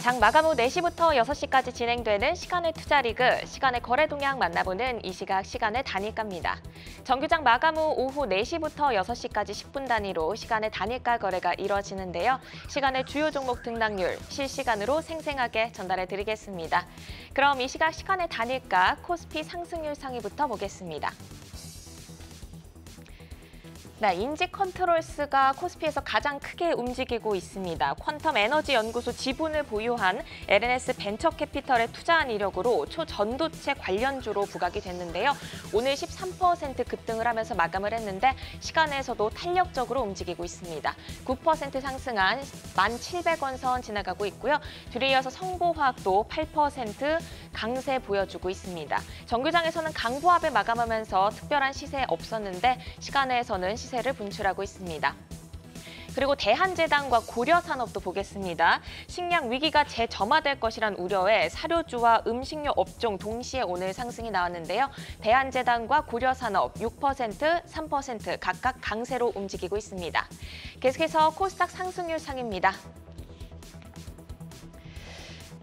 장 마감 후 4시부터 6시까지 진행되는 시간의 투자 리그, 시간의 거래 동향 만나보는 이 시각 시간의 단일가입니다. 정규장 마감 후 오후 4시부터 6시까지 10분 단위로 시간의 단일가 거래가 이뤄지는데요. 시간의 주요 종목 등락률 실시간으로 생생하게 전달해 드리겠습니다. 그럼 이 시각 시간의 단일가 코스피 상승률 상위부터 보겠습니다. 네, 인지 컨트롤스가 코스피에서 가장 크게 움직이고 있습니다. 퀀텀 에너지 연구소 지분을 보유한 LNS 벤처캐피털에 투자한 이력으로 초전도체 관련주로 부각이 됐는데요. 오늘 13% 급등을 하면서 마감을 했는데 시간에서도 탄력적으로 움직이고 있습니다. 9% 상승한 1,700원 선 지나가고 있고요. 뒤이어서 성보화학도 8% 강세 보여주고 있습니다. 정규장에서는 강보합에 마감하면서 특별한 시세 없었는데 시간에서는 시세를 분출하고 있습니다. 그리고 대한제당과 고려산업도 보겠습니다. 식량 위기가 재점화될 것이란 우려에 사료주와 음식료 업종 동시에 오늘 상승이 나왔는데요. 대한제당과 고려산업 6%, 3% 각각 강세로 움직이고 있습니다. 계속해서 코스닥 상승률 상입니다.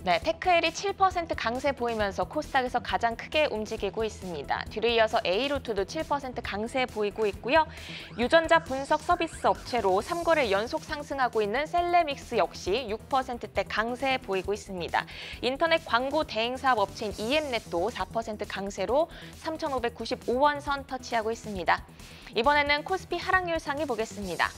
네, 테크헬이 7% 강세 보이면서 코스닥에서 가장 크게 움직이고 있습니다. 뒤를 이어서 A루트도 7% 강세 보이고 있고요. 유전자 분석 서비스 업체로 3거래일 연속 상승하고 있는 셀레믹스 역시 6%대 강세 보이고 있습니다. 인터넷 광고 대행 사업 업체인 EM넷도 4% 강세로 3,595원 선 터치하고 있습니다. 이번에는 코스피 하락률 상위 보겠습니다.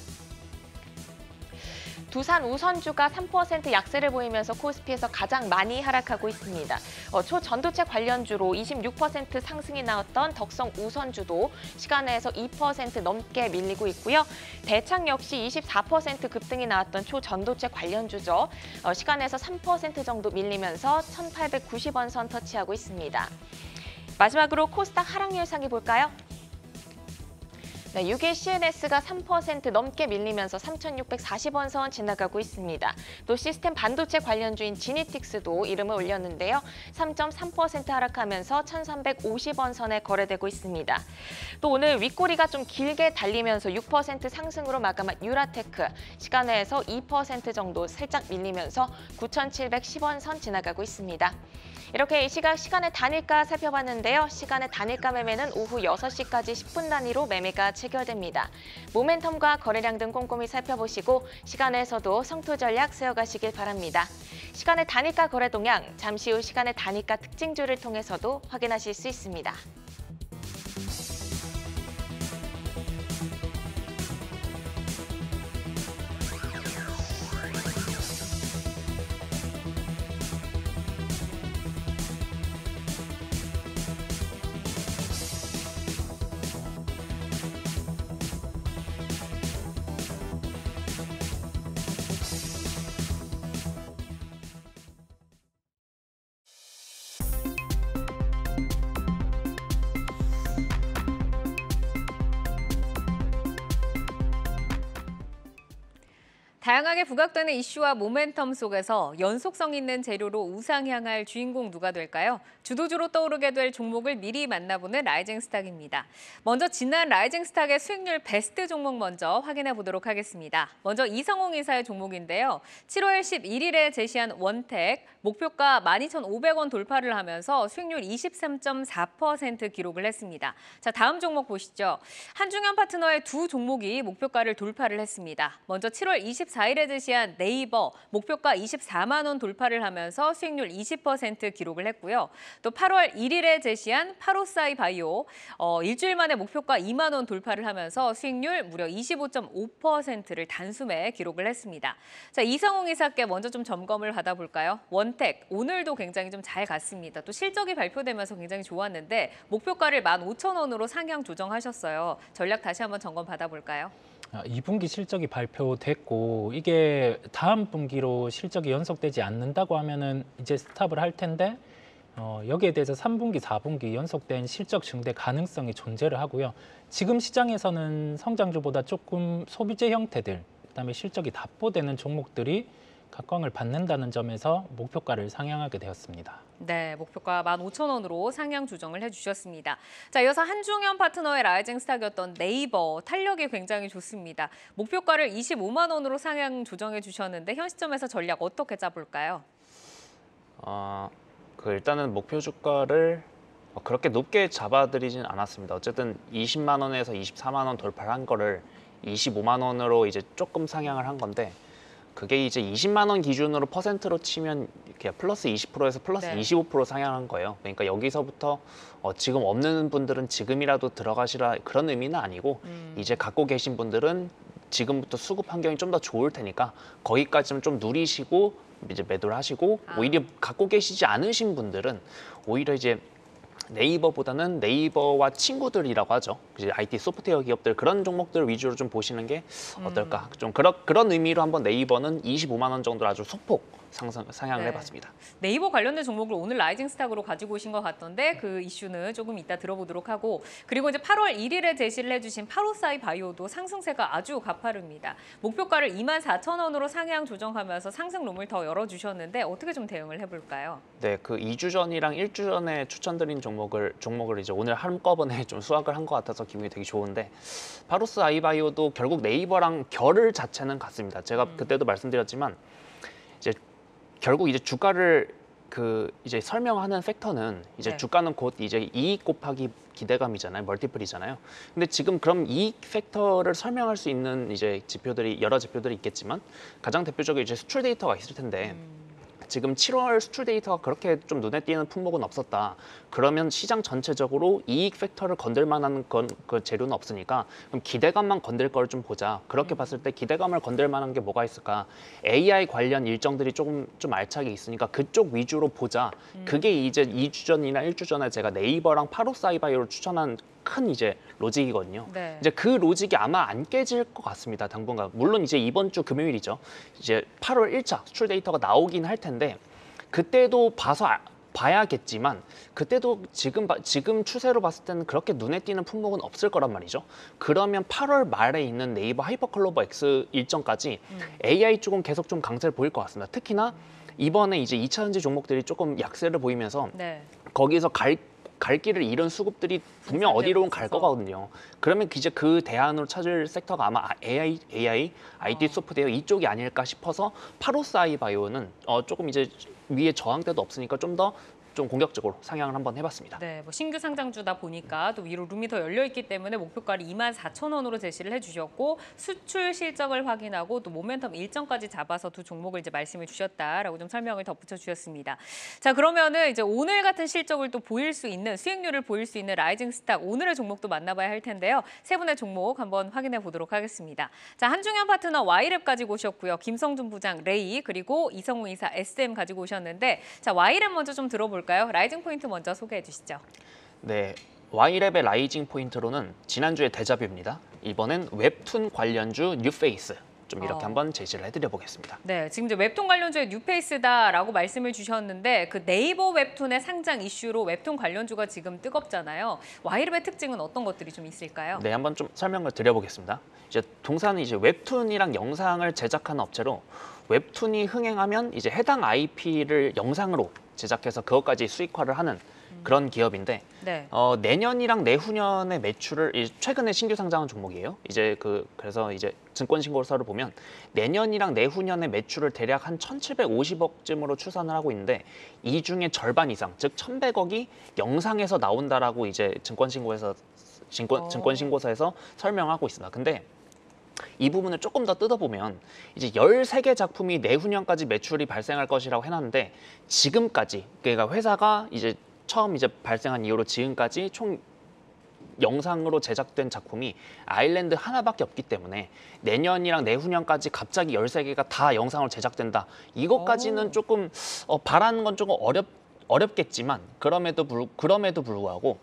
두산 우선주가 3% 약세를 보이면서 코스피에서 가장 많이 하락하고 있습니다. 초전도체 관련주로 26% 상승이 나왔던 덕성 우선주도 시간에서 2% 넘게 밀리고 있고요. 대창 역시 24% 급등이 나왔던 초전도체 관련주죠. 시간에서 3% 정도 밀리면서 1,890원 선 터치하고 있습니다. 마지막으로 코스닥 하락률 상위 볼까요? 네, 6일 CNS가 3% 넘게 밀리면서 3,640원 선 지나가고 있습니다. 또 시스템 반도체 관련주인 지니틱스도 이름을 올렸는데요. 3.3% 하락하면서 1,350원 선에 거래되고 있습니다. 또 오늘 윗꼬리가 좀 길게 달리면서 6% 상승으로 마감한 유라테크, 시간에서 2% 정도 살짝 밀리면서 9,710원 선 지나가고 있습니다. 이렇게 이 시각 시간의 단일가 살펴봤는데요. 시간의 단일가 매매는 오후 6시까지 10분 단위로 매매가 체결됩니다. 모멘텀과 거래량 등 꼼꼼히 살펴보시고 시간에서도 성투 전략 세워가시길 바랍니다. 시간의 단일가 거래 동향, 잠시 후 시간의 단일가 특징주를 통해서도 확인하실 수 있습니다. 다양하게 부각되는 이슈와 모멘텀 속에서 연속성 있는 재료로 우상향할 주인공 누가 될까요? 주도주로 떠오르게 될 종목을 미리 만나보는 라이징 스탁입니다. 먼저 지난 라이징 스탁의 수익률 베스트 종목 먼저 확인해 보도록 하겠습니다. 먼저 이성홍 이사의 종목인데요. 7월 11일에 제시한 원택, 목표가 12,500원 돌파를 하면서 수익률 23.4% 기록을 했습니다. 자, 다음 종목 보시죠. 한중현 파트너의 두 종목이 목표가를 돌파를 했습니다. 먼저 7월 24일에 제시한 네이버 목표가 24만 원 돌파를 하면서 수익률 20% 기록을 했고요. 또 8월 1일에 제시한 파로사이 바이오 일주일 만에 목표가 2만 원 돌파를 하면서 수익률 무려 25.5%를 단숨에 기록을 했습니다. 자, 이성홍 이사께 먼저 좀 점검을 받아볼까요? 원택 오늘도 굉장히 좀 잘 갔습니다. 또 실적이 발표되면서 굉장히 좋았는데 목표가를 15,000원으로 상향 조정하셨어요. 전략 다시 한번 점검 받아볼까요? 2분기 실적이 발표됐고 이게 다음 분기로 실적이 연속되지 않는다고 하면은 이제 스탑을 할 텐데 여기에 대해서 3분기, 4분기 연속된 실적 증대 가능성이 존재를 하고요. 지금 시장에서는 성장주보다 조금 소비재 형태들, 그다음에 실적이 답보되는 종목들이 각광을 받는다는 점에서 목표가를 상향하게 되었습니다. 네, 목표가 15,000원으로 상향 조정을 해주셨습니다. 자, 이어서 한중현 파트너의 라이징 스탁이었던 네이버 탄력이 굉장히 좋습니다. 목표가를 25만 원으로 상향 조정해 주셨는데 현 시점에서 전략 어떻게 짜볼까요? 일단은 목표 주가를 그렇게 높게 잡아드리진 않았습니다. 어쨌든 20만 원에서 24만 원 돌파를 한 거를 25만 원으로 이제 조금 상향을 한 건데 그게 이제 20만 원 기준으로 퍼센트로 치면 그냥 플러스 20%에서 플러스 네. 25% 상향한 거예요. 그러니까 여기서부터 지금 없는 분들은 지금이라도 들어가시라 그런 의미는 아니고 이제 갖고 계신 분들은 지금부터 수급 환경이 좀 더 좋을 테니까 거기까지는 좀 누리시고 이제 매도를 하시고 오히려 갖고 계시지 않으신 분들은 오히려 이제 네이버보다는 네이버와 친구들이라고 하죠. 이제 IT 소프트웨어 기업들 그런 종목들 위주로 좀 보시는 게 어떨까. 좀 그런 의미로 한번 네이버는 25만 원 정도로 아주 소폭 상향을 네. 해봤습니다. 네이버 관련된 종목을 오늘 라이징 스탁으로 가지고 오신 것 같던데 그 이슈는 조금 이따 들어보도록 하고 그리고 이제 8월 1일에 제시를 해주신 파로사이 바이오도 상승세가 아주 가파릅니다. 목표가를 24,000원으로 상향 조정하면서 상승 룸을 더 열어주셨는데 어떻게 좀 대응을 해볼까요? 네, 그 2주 전이랑 1주 전에 추천드린 종목을 이제 오늘 한꺼번에 좀 수확을 한 것 같아서 기분이 되게 좋은데 파로스 아이바이오도 결국 네이버랑 결을 자체는 같습니다. 제가 그때도 말씀드렸지만 이제 결국 이제 주가를 이제 설명하는 팩터는 이제 네. 주가는 곧 이제 이익 곱하기 기대감이잖아요, 멀티플이잖아요. 근데 지금 그럼 이익 팩터를 설명할 수 있는 이제 여러 지표들이 있겠지만 가장 대표적으로 이제 수출 데이터가 있을 텐데. 지금 7월 수출 데이터가 그렇게 좀 눈에 띄는 품목은 없었다. 그러면 시장 전체적으로 이익 팩터를 건들 만한 그 재료는 없으니까 그럼 기대감만 건들 걸 좀 보자. 그렇게 봤을 때 기대감을 건들 만한 게 뭐가 있을까? AI 관련 일정들이 좀 알차게 있으니까 그쪽 위주로 보자. 그게 이제 2주 전이나 1주 전에 제가 네이버랑 파로사이바이오를 추천한 큰 이제 로직이거든요. 네. 이제 그 로직이 아마 안 깨질 것 같습니다. 당분간. 물론 이제 이번 주 금요일이죠. 이제 8월 1차 수출 데이터가 나오긴 할 텐데 그때도 봐야겠지만 그때도 지금 추세로 봤을 때는 그렇게 눈에 띄는 품목은 없을 거란 말이죠. 그러면 8월 말에 있는 네이버 하이퍼클로버 X 일정까지 AI 쪽은 계속 좀 강세를 보일 것 같습니다. 특히나 이번에 이제 2차 전지 종목들이 조금 약세를 보이면서 네. 거기에서 갈 길을 잃은 수급들이 분명 어디로는 갈 거거든요. 그러면 이제 그 대안으로 찾을 섹터가 아마 AI, IT 소프트웨어 이쪽이 아닐까 싶어서 파로사이바이오는 조금 이제 위에 저항대도 없으니까 좀 공격적으로 상향을 한번 해봤습니다. 네, 뭐 신규 상장주다 보니까 또 위로 룸이 더 열려 있기 때문에 목표가를 24,000원으로 제시를 해주셨고 수출 실적을 확인하고 또 모멘텀 일정까지 잡아서 두 종목을 이제 말씀해 주셨다라고 좀 설명을 덧붙여 주셨습니다. 자, 그러면은 이제 오늘 같은 실적을 또 보일 수 있는 수익률을 보일 수 있는 라이징 스탁 오늘의 종목도 만나봐야 할 텐데요. 세 분의 종목 한번 확인해 보도록 하겠습니다. 자, 한중현 파트너 Y랩 가지고 오셨고요. 김성준 부장 레이 그리고 이성우 이사 SM 가지고 오셨는데 자, Y랩 먼저 좀 들어볼까요? 라이징 포인트 먼저 소개해 주시죠. 네, Y랩의 라이징 포인트로는 지난주의 데자뷰입니다. 이번엔 웹툰 관련주 뉴페이스 좀 이렇게 한번 제시를 해드려 보겠습니다. 네, 지금 이제 웹툰 관련주의 뉴페이스다라고 말씀을 주셨는데 그 네이버 웹툰의 상장 이슈로 웹툰 관련주가 지금 뜨겁잖아요. 와이랩의 특징은 어떤 것들이 좀 있을까요? 네, 한번 좀 설명을 드려보겠습니다. 이제 동사는 이제 웹툰이랑 영상을 제작하는 업체로 웹툰이 흥행하면 이제 해당 IP를 영상으로 제작해서 그것까지 수익화를 하는 그런 기업인데 네. 내년이랑 내후년의 매출을 최근에 신규 상장한 종목이에요. 이제 그래서 이제 증권신고서를 보면 내년이랑 내후년의 매출을 대략 한 1,750억쯤으로 추산을 하고 있는데 이 중에 절반 이상, 즉 1,100억이 영상에서 나온다라고 이제 증권신고서에서 설명하고 있습니다. 근데 이 부분을 조금 더 뜯어보면 이제 13개 작품이 내후년까지 매출이 발생할 것이라고 해놨는데 지금까지 그러니까 회사가 이제 처음 이제 발생한 이후로 지금까지 총 영상으로 제작된 작품이 아일랜드 하나밖에 없기 때문에 내년이랑 내후년까지 갑자기 13개가 다 영상으로 제작된다. 이것까지는 조금 바라는 건 조금 어렵겠지만 그럼에도 불구하고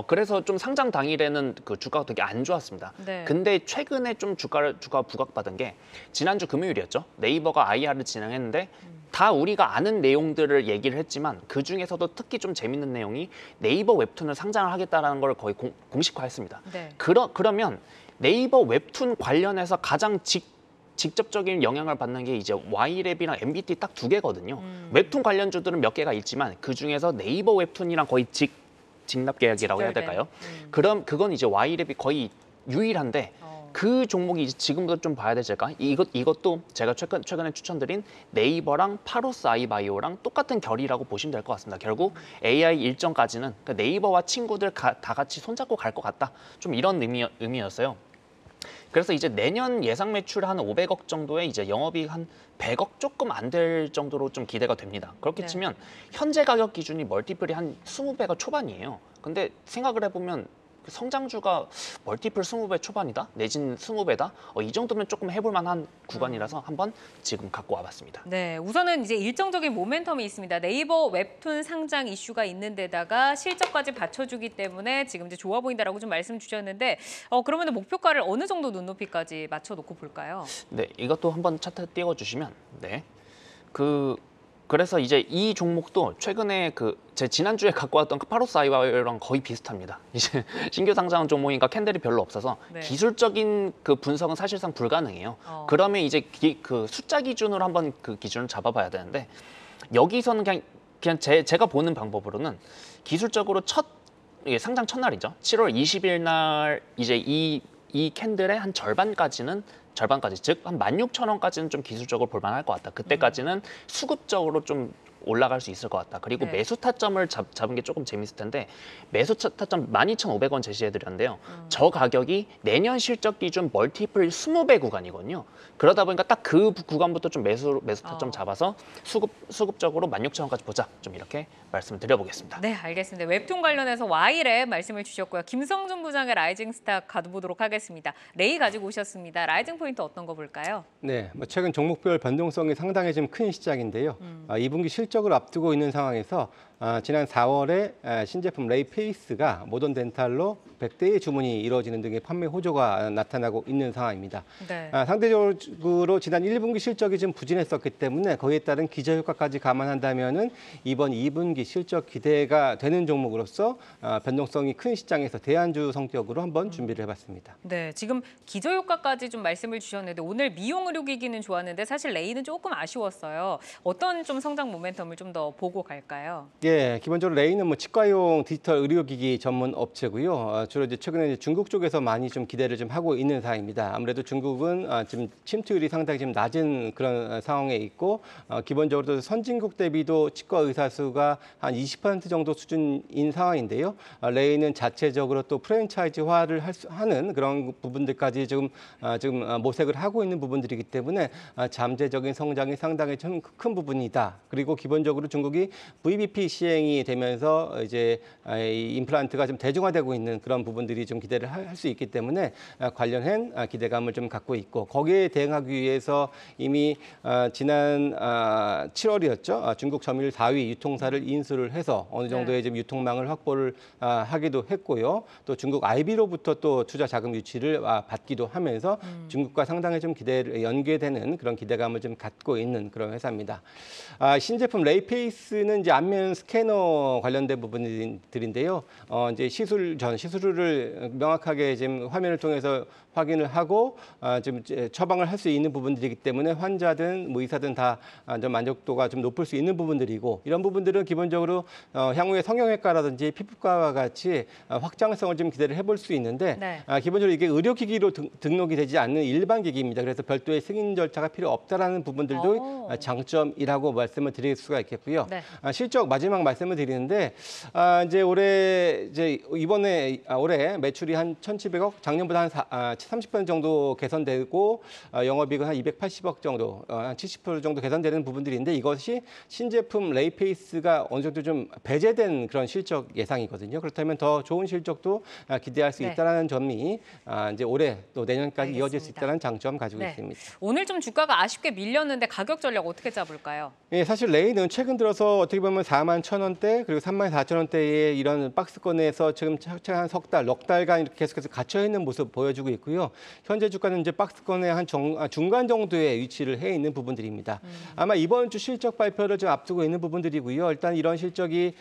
그래서 좀 상장 당일에는 그 주가가 되게 안 좋았습니다. 네. 근데 최근에 좀 주가 부각받은 게 지난주 금요일이었죠. 네이버가 IR을 진행했는데 다 우리가 아는 내용들을 얘기를 했지만 그 중에서도 특히 좀 재밌는 내용이 네이버 웹툰을 상장을 하겠다라는 걸 거의 공식화했습니다. 네. 그러면 네이버 웹툰 관련해서 가장 직접적인 영향을 받는 게 이제 와이랩이랑 MBT 딱 2개거든요. 웹툰 관련주들은 몇 개가 있지만 그 중에서 네이버 웹툰이랑 거의 직납 계약이라고 해야 될까요? 그럼 그건 이제 와이랩이 거의 유일한데 그 종목이 이제 지금부터 좀 봐야 되지 않을까? 이것도 제가 최근에 추천드린 네이버랑 파로스 아이바이오랑 똑같은 결이라고 보시면 될 것 같습니다. 결국 AI 일정까지는 그러니까 네이버와 친구들 다 같이 손잡고 갈 것 같다. 좀 이런 의미였어요. 그래서 이제 내년 예상 매출 한 500억 정도에 이제 영업이익 한 100억 조금 안 될 정도로 좀 기대가 됩니다. 그렇게 네. 치면 현재 가격 기준이 멀티플이 한 20배가 초반이에요. 근데 생각을 해보면 성장주가 멀티플 20배 초반이다? 내진 20배다? 이 정도면 조금 해볼 만한 구간이라서 한번 지금 갖고 와봤습니다. 네, 우선은 이제 일정적인 모멘텀이 있습니다. 네이버 웹툰 상장 이슈가 있는 데다가 실적까지 받쳐주기 때문에 지금 이제 좋아 보인다라고 좀 말씀 주셨는데 그러면 목표가를 어느 정도 눈높이까지 맞춰놓고 볼까요? 네, 이것도 한번 차트 띄워주시면 네, 그래서 이제 이 종목도 최근에 제 지난주에 갖고 왔던 파로스 아이바이오랑 거의 비슷합니다. 이제 신규 상장 종목이니까 캔들이 별로 없어서 네. 기술적인 그 분석은 사실상 불가능해요. 그러면 이제 그 숫자 기준으로 한번 그 기준을 잡아봐야 되는데 여기서는 그냥 제가 보는 방법으로는 기술적으로 상장 첫날이죠. 7월 20일 날 이제 이 캔들의 한 절반까지 즉 한 16,000원까지는 좀 기술적으로 볼만할 것 같다. 그때까지는 수급적으로 좀 올라갈 수 있을 것 같다. 그리고 네. 매수 타점을 잡은 게 조금 재밌을 텐데 매수 타점 12,500원 제시해드렸는데요. 저 가격이 내년 실적 기준 멀티플 20배 구간이거든요. 그러다 보니까 딱 그 구간부터 좀 매수 타점 잡아서 수급적으로 16,000원까지 보자. 좀 이렇게 말씀을 드려보겠습니다. 네, 알겠습니다. 웹툰 관련해서 와이랩 말씀을 주셨고요. 김성준 부장의 라이징 스탁 가보도록 하겠습니다. 레이 가지고 오셨습니다. 라이징 포인트 어떤 거 볼까요? 네, 최근 종목별 변동성이 상당히 좀 큰 시장인데요. 2분기 실적을 앞두고 있는 상황에서 지난 4월에 신제품 레이페이스가 모던 덴탈로 100대의 주문이 이루어지는 등의 판매 호조가 나타나고 있는 상황입니다. 네. 상대적으로 지난 1분기 실적이 좀 부진했었기 때문에 거기에 따른 기저효과까지 감안한다면은 이번 2분기 실적 기대가 되는 종목으로서 변동성이 큰 시장에서 대안주 성격으로 한번 준비를 해봤습니다. 네, 지금 기저효과까지 좀 말씀을 주셨는데 오늘 미용 의료기기는 좋았는데 사실 레이는 조금 아쉬웠어요. 어떤 좀 성장 모멘텀을 좀 더 보고 갈까요? 예, 기본적으로 레이는 치과용 디지털 의료기기 전문 업체고요. 주로 이제 최근에 중국 쪽에서 많이 좀 기대를 좀 하고 있는 상황입니다. 아무래도 중국은 지금 침투율이 상당히 좀 낮은 그런 상황에 있고 기본적으로 선진국 대비도 치과 의사 수가 한 20% 정도 수준인 상황인데요. 레이는 자체적으로 또 프랜차이즈화를 하는 그런 부분들까지 지금 모색을 하고 있는 부분들이기 때문에 잠재적인 성장이 상당히 큰 부분이다. 그리고 기본 기본적으로 중국이 VBP 시행이 되면서 이제 이 임플란트가 좀 대중화되고 있는 그런 부분들이 좀 기대를 할 수 있기 때문에 관련한 기대감을 좀 갖고 있고 거기에 대응하기 위해서 이미 지난 7월이었죠. 중국 점유율 4위 유통사를 인수를 해서 어느 정도의 좀 유통망을 확보를 하기도 했고요. 또 중국 IB로부터 또 투자 자금 유치를 받기도 하면서 중국과 상당히 좀 연계되는 그런 기대감을 좀 갖고 있는 그런 회사입니다. 신제품 레이페이스는 이제 안면 스캐너 관련된 부분들인데요. 이제 시술을 명확하게 지금 화면을 통해서 확인을 하고 좀 처방을 할 수 있는 부분들이기 때문에 환자든 뭐 의사든 다 좀 만족도가 좀 높을 수 있는 부분들이고 이런 부분들은 기본적으로 향후에 성형외과라든지 피부과와 같이 확장성을 좀 기대를 해볼 수 있는데 기본적으로 이게 의료기기로 등록이 되지 않는 일반 기기입니다. 그래서 별도의 승인 절차가 필요 없다라는 부분들도 장점이라고 말씀을 드릴 수가 있겠고요. 실적 마지막 말씀을 드리는데 이제 올해 매출이 한 1,700억, 작년보다 한 30% 정도 개선되고 영업이익은 한 280억 정도, 한 70% 정도 개선되는 부분들인데 이것이 신제품 레이페이스가 어느 정도 좀 배제된 그런 실적 예상이거든요. 그렇다면 더 좋은 실적도 기대할 수 있다는 점이 이제 올해 또 내년까지 이어질 수 있다는 장점 가지고 있습니다. 오늘 좀 주가가 아쉽게 밀렸는데 가격 전략 어떻게 잡을까요? 예, 사실 레이는 최근 들어서 어떻게 보면 41,000원대 그리고 34,000원대의 이런 박스권에서 지금 한 석 달, 넉 달간 이렇게 계속해서 갇혀 있는 모습 보여주고 있고요. 현재 주가는 이제 박스권의 한 중간 정도에 위치를 해 있는 부분들입니다. 아마 이번 주 실적 발표를 좀 앞두고 있는 부분들이고요. 일단 이런 실적이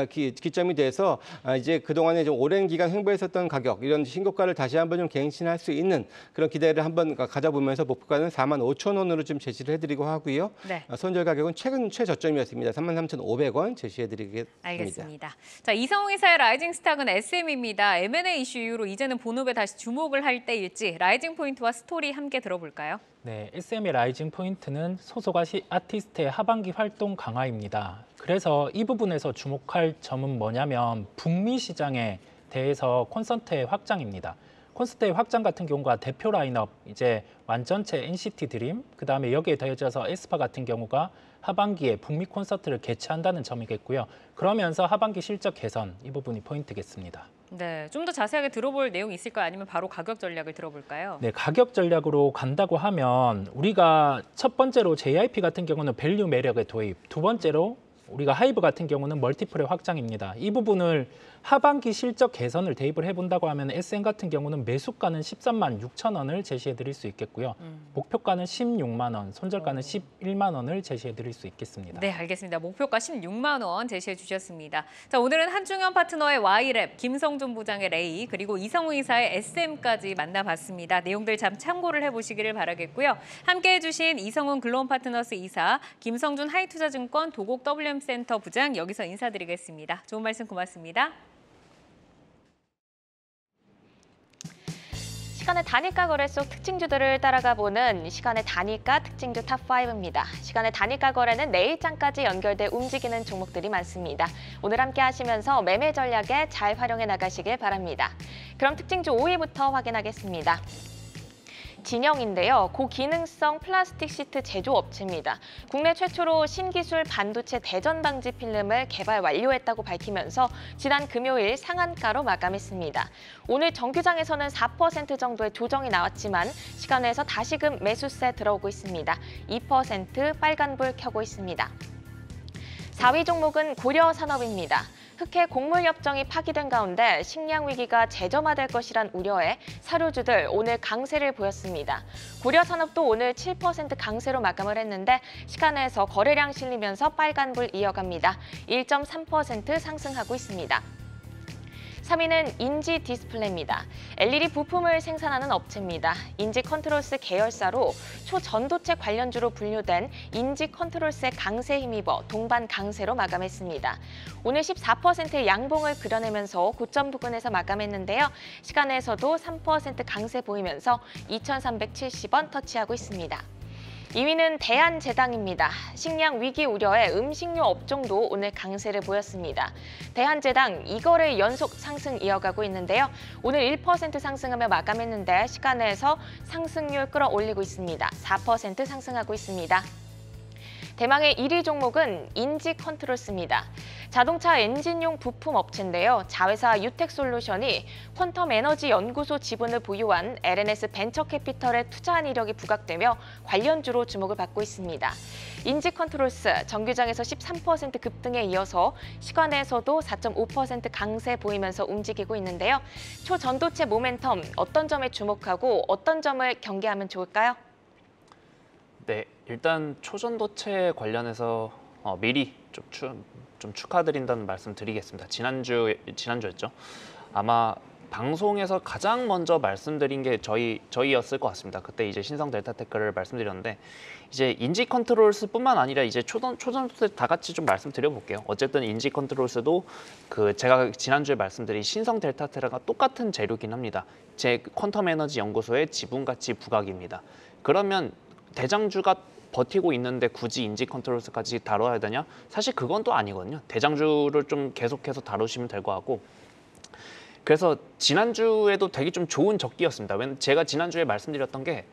기점이 돼서 이제 그동안에 좀 오랜 기간 횡보했었던 가격, 이런 신고가를 다시 한번 좀 갱신할 수 있는 그런 기대를 한번 가져보면서 목표가는 45,000원으로 좀 제시를 해드리고 하고요. 손절 가격은 최근 최저점이었습니다. 33,500원 제시해드리겠습니다. 알겠습니다. 자, 이성웅 이사의 라이징 스탁은 SM입니다. M&A 이슈 이후로 이제는 본업에 다시 주목을 할 때일지 라이징 포인트와 스토리 함께 들어볼까요? 네, SM의 라이징 포인트는 소속 아티스트의 하반기 활동 강화입니다. 그래서 이 부분에서 주목할 점은 뭐냐면 북미 시장에 대해서 콘서트의 확장입니다. 콘서트의 확장 같은 경우가 대표 라인업 이제 완전체 NCT 드림, 그다음에 여기에 더해져서 에스파 같은 경우가 하반기에 북미 콘서트를 개최한다는 점이겠고요. 그러면서 하반기 실적 개선 이 부분이 포인트겠습니다. 네, 좀 더 자세하게 들어볼 내용이 있을까요? 아니면 바로 가격 전략을 들어볼까요? 네, 가격 전략으로 간다고 하면 우리가 첫 번째로 JYP 같은 경우는 밸류 매력의 도입, 두 번째로 우리가 하이브 같은 경우는 멀티플의 확장입니다. 이 부분을 하반기 실적 개선을 대입을 해본다고 하면 SM 같은 경우는 매수가는 13만 6천 원을 제시해드릴 수 있겠고요. 목표가는 16만 원, 손절가는 11만 원을 제시해드릴 수 있겠습니다. 네, 알겠습니다. 목표가 16만 원 제시해 주셨습니다. 자, 오늘은 한중현 파트너의 Y랩, 김성준 부장의 레이, 그리고 이성웅 이사의 SM까지 만나봤습니다. 내용들 참 참고를 해보시기를 바라겠고요. 함께해 주신 이성훈 글로온 파트너스 이사, 김성준 하이투자증권 도곡 WM센터 부장 여기서 인사드리겠습니다. 좋은 말씀 고맙습니다. 시간의 단일가 거래 속 특징주들을 따라가 보는 시간의 단일가 특징주 탑5입니다. 시간의 단일가 거래는 내일장까지 연결돼 움직이는 종목들이 많습니다. 오늘 함께 하시면서 매매 전략에 잘 활용해 나가시길 바랍니다. 그럼 특징주 5위부터 확인하겠습니다. 진영인데요. 고기능성 플라스틱 시트 제조업체입니다. 국내 최초로 신기술 반도체 대전 방지 필름을 개발 완료했다고 밝히면서 지난 금요일 상한가로 마감했습니다. 오늘 정규장에서는 4% 정도의 조정이 나왔지만 시간에서 다시금 매수세 들어오고 있습니다. 2% 빨간불 켜고 있습니다. 4위 종목은 고려산업입니다. 흑해 곡물협정이 파기된 가운데 식량 위기가 재점화될 것이란 우려에 사료주들 오늘 강세를 보였습니다. 고려산업도 오늘 7% 강세로 마감을 했는데 시간에서 거래량 실리면서 빨간불 이어갑니다. 1.3% 상승하고 있습니다. 3위는 인지 디스플레이입니다. LED 부품을 생산하는 업체입니다. 인지 컨트롤스 계열사로 초전도체 관련주로 분류된 인지 컨트롤스의 강세 힘입어 동반 강세로 마감했습니다. 오늘 14%의 양봉을 그려내면서 고점 부근에서 마감했는데요. 시간에서도 3% 강세 보이면서 2,370원 터치하고 있습니다. 2위는 대한제당입니다. 식량 위기 우려에 음식료 업종도 오늘 강세를 보였습니다. 대한제당 2거래 연속 상승 이어가고 있는데요. 오늘 1% 상승하며 마감했는데 시간에서 상승률 끌어올리고 있습니다. 4% 상승하고 있습니다. 대망의 1위 종목은 인지컨트롤스입니다. 자동차 엔진용 부품 업체인데요. 자회사 유텍솔루션이 퀀텀 에너지 연구소 지분을 보유한 LNS 벤처캐피털에 투자한 이력이 부각되며 관련주로 주목을 받고 있습니다. 인지컨트롤스 정규장에서 13% 급등에 이어서 시간에서도 4.5% 강세 보이면서 움직이고 있는데요. 초전도체 모멘텀 어떤 점에 주목하고 어떤 점을 경계하면 좋을까요? 네, 일단 초전도체 관련해서 미리 좀 축하드린다는 말씀 드리겠습니다. 지난주였죠. 아마 방송에서 가장 먼저 말씀드린 게 저희였을 것 같습니다. 그때 이제 신성 델타테크를 말씀드렸는데 이제 인지 컨트롤스뿐만 아니라 이제 초전도체 다 같이 좀 말씀드려볼게요. 어쨌든 인지 컨트롤스도 제가 지난주에 말씀드린 신성 델타테크랑 똑같은 재료긴 합니다. 제 퀀텀 에너지 연구소의 지분가치 부각입니다. 그러면 대장주가 버티고 있는데 굳이 인지 컨트롤스까지 다뤄야 되냐? 사실 그건 또 아니거든요. 대장주를 좀 계속해서 다루시면 될 것 같고. 그래서 지난주에도 되게 좀 좋은 적기였습니다. 왜냐면 제가 지난주에 말씀드렸던 게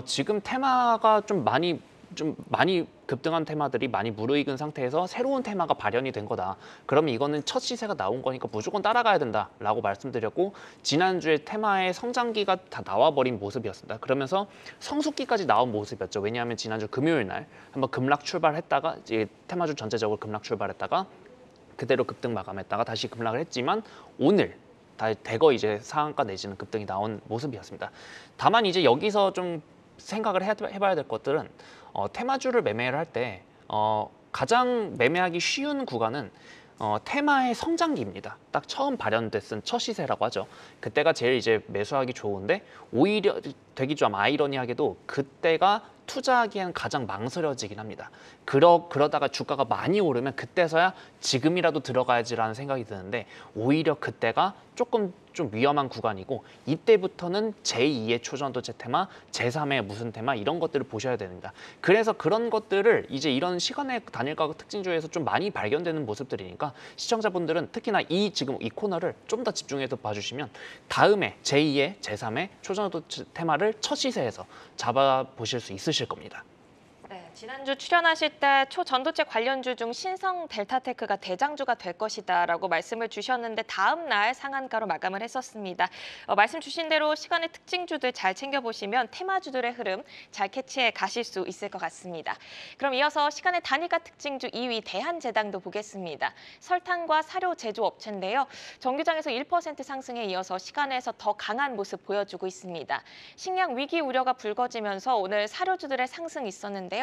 지금 테마가 좀 많이 급등한 테마들이 많이 무르익은 상태에서 새로운 테마가 발현이 된 거다. 그러면 이거는 첫 시세가 나온 거니까 무조건 따라가야 된다라고 말씀드렸고 지난주에 테마의 성장기가 다 나와버린 모습이었습니다. 그러면서 성숙기까지 나온 모습이었죠. 왜냐하면 지난주 금요일 날 한번 급락 출발했다가 이제 테마주 전체적으로 급락 출발했다가 그대로 급등 마감했다가 다시 급락을 했지만 오늘 대거 이제 상한가 내지는 급등이 나온 모습이었습니다. 다만 이제 여기서 좀 생각을 해봐야 될 것들은 테마주를 매매를 할 때 가장 매매하기 쉬운 구간은 테마의 성장기입니다. 딱 처음 발현됐은 첫 시세라고 하죠. 그때가 제일 이제 매수하기 좋은데 오히려 되게 좀 아이러니하게도 그때가 투자하기엔 가장 망설여지긴 합니다. 그러다가 주가가 많이 오르면 그때서야 지금이라도 들어가야지라는 생각이 드는데 오히려 그때가 조금 좀 위험한 구간이고 이때부터는 제2의 초전도체 테마, 제3의 무슨 테마 이런 것들을 보셔야 됩니다. 그래서 그런 것들을 이제 이런 시간의 단일가격 특징주에서 좀 많이 발견되는 모습들이니까 시청자분들은 특히나 지금 이 코너를 좀 더 집중해서 봐주시면 다음에 제2의, 제3의 초전도체 테마를 첫 시세에서 잡아보실 수 있으실 겁니다. 네, 지난주 출연하실 때 초전도체 관련주 중 신성 델타테크가 대장주가 될 것이다라고 말씀을 주셨는데 다음 날 상한가로 마감을 했었습니다. 말씀 주신 대로 시간의 특징주들 잘 챙겨보시면 테마주들의 흐름 잘 캐치해 가실 수 있을 것 같습니다. 그럼 이어서 시간의 단일가 특징주 2위 대한제당도 보겠습니다. 설탕과 사료 제조업체인데요. 정규장에서 1% 상승에 이어서 시간에서 더 강한 모습 보여주고 있습니다. 식량 위기 우려가 불거지면서 오늘 사료주들의 상승이 있었는데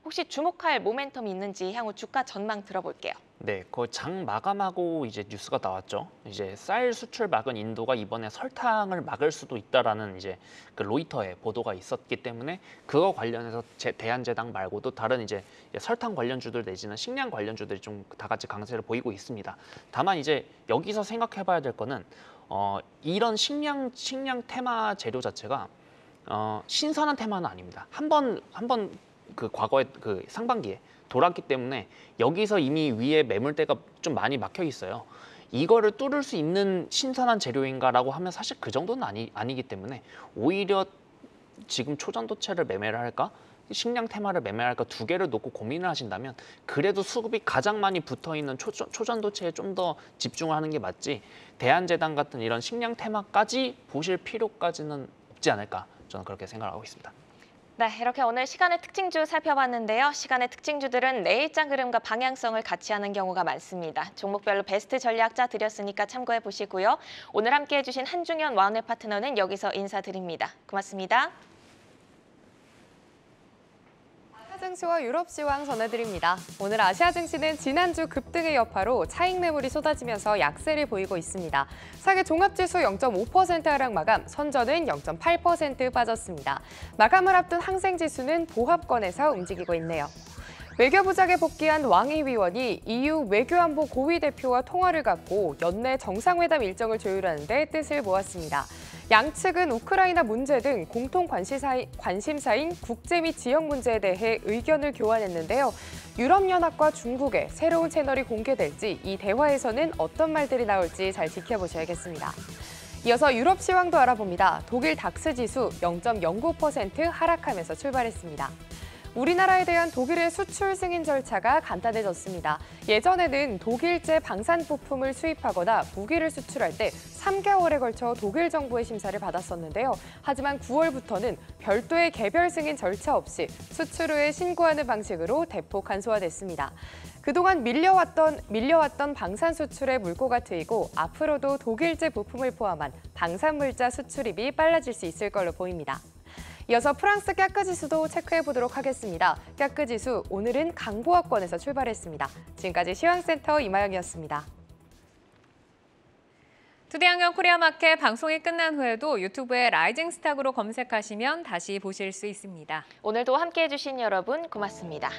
혹시 주목할 모멘텀이 있는지 향후 주가 전망 들어볼게요. 네, 그 장 마감하고 이제 뉴스가 나왔죠. 이제 쌀 수출 막은 인도가 이번에 설탕을 막을 수도 있다라는 이제 그 로이터의 보도가 있었기 때문에 그거 관련해서 대한제당 말고도 다른 이제 설탕 관련주들 내지는 식량 관련주들이 좀 다 같이 강세를 보이고 있습니다. 다만 이제 여기서 생각해봐야 될 거는 이런 식량 테마 재료 자체가 신선한 테마는 아닙니다. 한번 그 과거에 그 상반기에 돌았기 때문에 여기서 이미 위에 매물대가 좀 많이 막혀 있어요. 이거를 뚫을 수 있는 신선한 재료인가라고 하면 사실 그 정도는 아니기 때문에 오히려 지금 초전도체를 매매를 할까? 식량 테마를 매매할까 두 개를 놓고 고민을 하신다면 그래도 수급이 가장 많이 붙어있는 초전도체에 좀 더 집중을 하는 게 맞지 대한제당 같은 이런 식량 테마까지 보실 필요까지는 없지 않을까 저는 그렇게 생각하고 있습니다. 네, 이렇게 오늘 시간의 특징주 살펴봤는데요. 시간의 특징주들은 내일장 흐름과 방향성을 같이 하는 경우가 많습니다. 종목별로 베스트 전략자 드렸으니까 참고해 보시고요. 오늘 함께해 주신 한중현 와운의 파트너는 여기서 인사드립니다. 고맙습니다. 아시아 증시와 유럽 시황 전해드립니다. 오늘 아시아 증시는 지난주 급등의 여파로 차익 매물이 쏟아지면서 약세를 보이고 있습니다. 사계 종합지수 0.5% 하락 마감, 선전은 0.8% 빠졌습니다. 마감을 앞둔 항생지수는 보합권에서 움직이고 있네요. 외교부장에 복귀한 왕이 위원이 EU 외교안보 고위 대표와 통화를 갖고 연내 정상회담 일정을 조율하는 데 뜻을 모았습니다. 양측은 우크라이나 문제 등 공통 관심사인 국제 및 지역 문제에 대해 의견을 교환했는데요. 유럽연합과 중국의 새로운 채널이 공개될지 이 대화에서는 어떤 말들이 나올지 잘 지켜보셔야겠습니다. 이어서 유럽 시황도 알아봅니다. 독일 닥스 지수 0.09% 하락하면서 출발했습니다. 우리나라에 대한 독일의 수출 승인 절차가 간단해졌습니다. 예전에는 독일제 방산 부품을 수입하거나 무기를 수출할 때 3개월에 걸쳐 독일 정부의 심사를 받았었는데요. 하지만 9월부터는 별도의 개별 승인 절차 없이 수출 후에 신고하는 방식으로 대폭 간소화됐습니다. 그동안 밀려왔던 방산 수출의 물꼬가 트이고 앞으로도 독일제 부품을 포함한 방산물자 수출입이 빨라질 수 있을 걸로 보입니다. 이어서 프랑스 깍그 지수도 체크해 보도록 하겠습니다. 깍그 지수 오늘은 강보합권에서 출발했습니다. 지금까지 시황센터 이마영이었습니다. 투데이안경 코리아마켓 방송이 끝난 후에도 유튜브에 라이징 스탁으로 검색하시면 다시 보실 수 있습니다. 오늘도 함께해 주신 여러분 고맙습니다.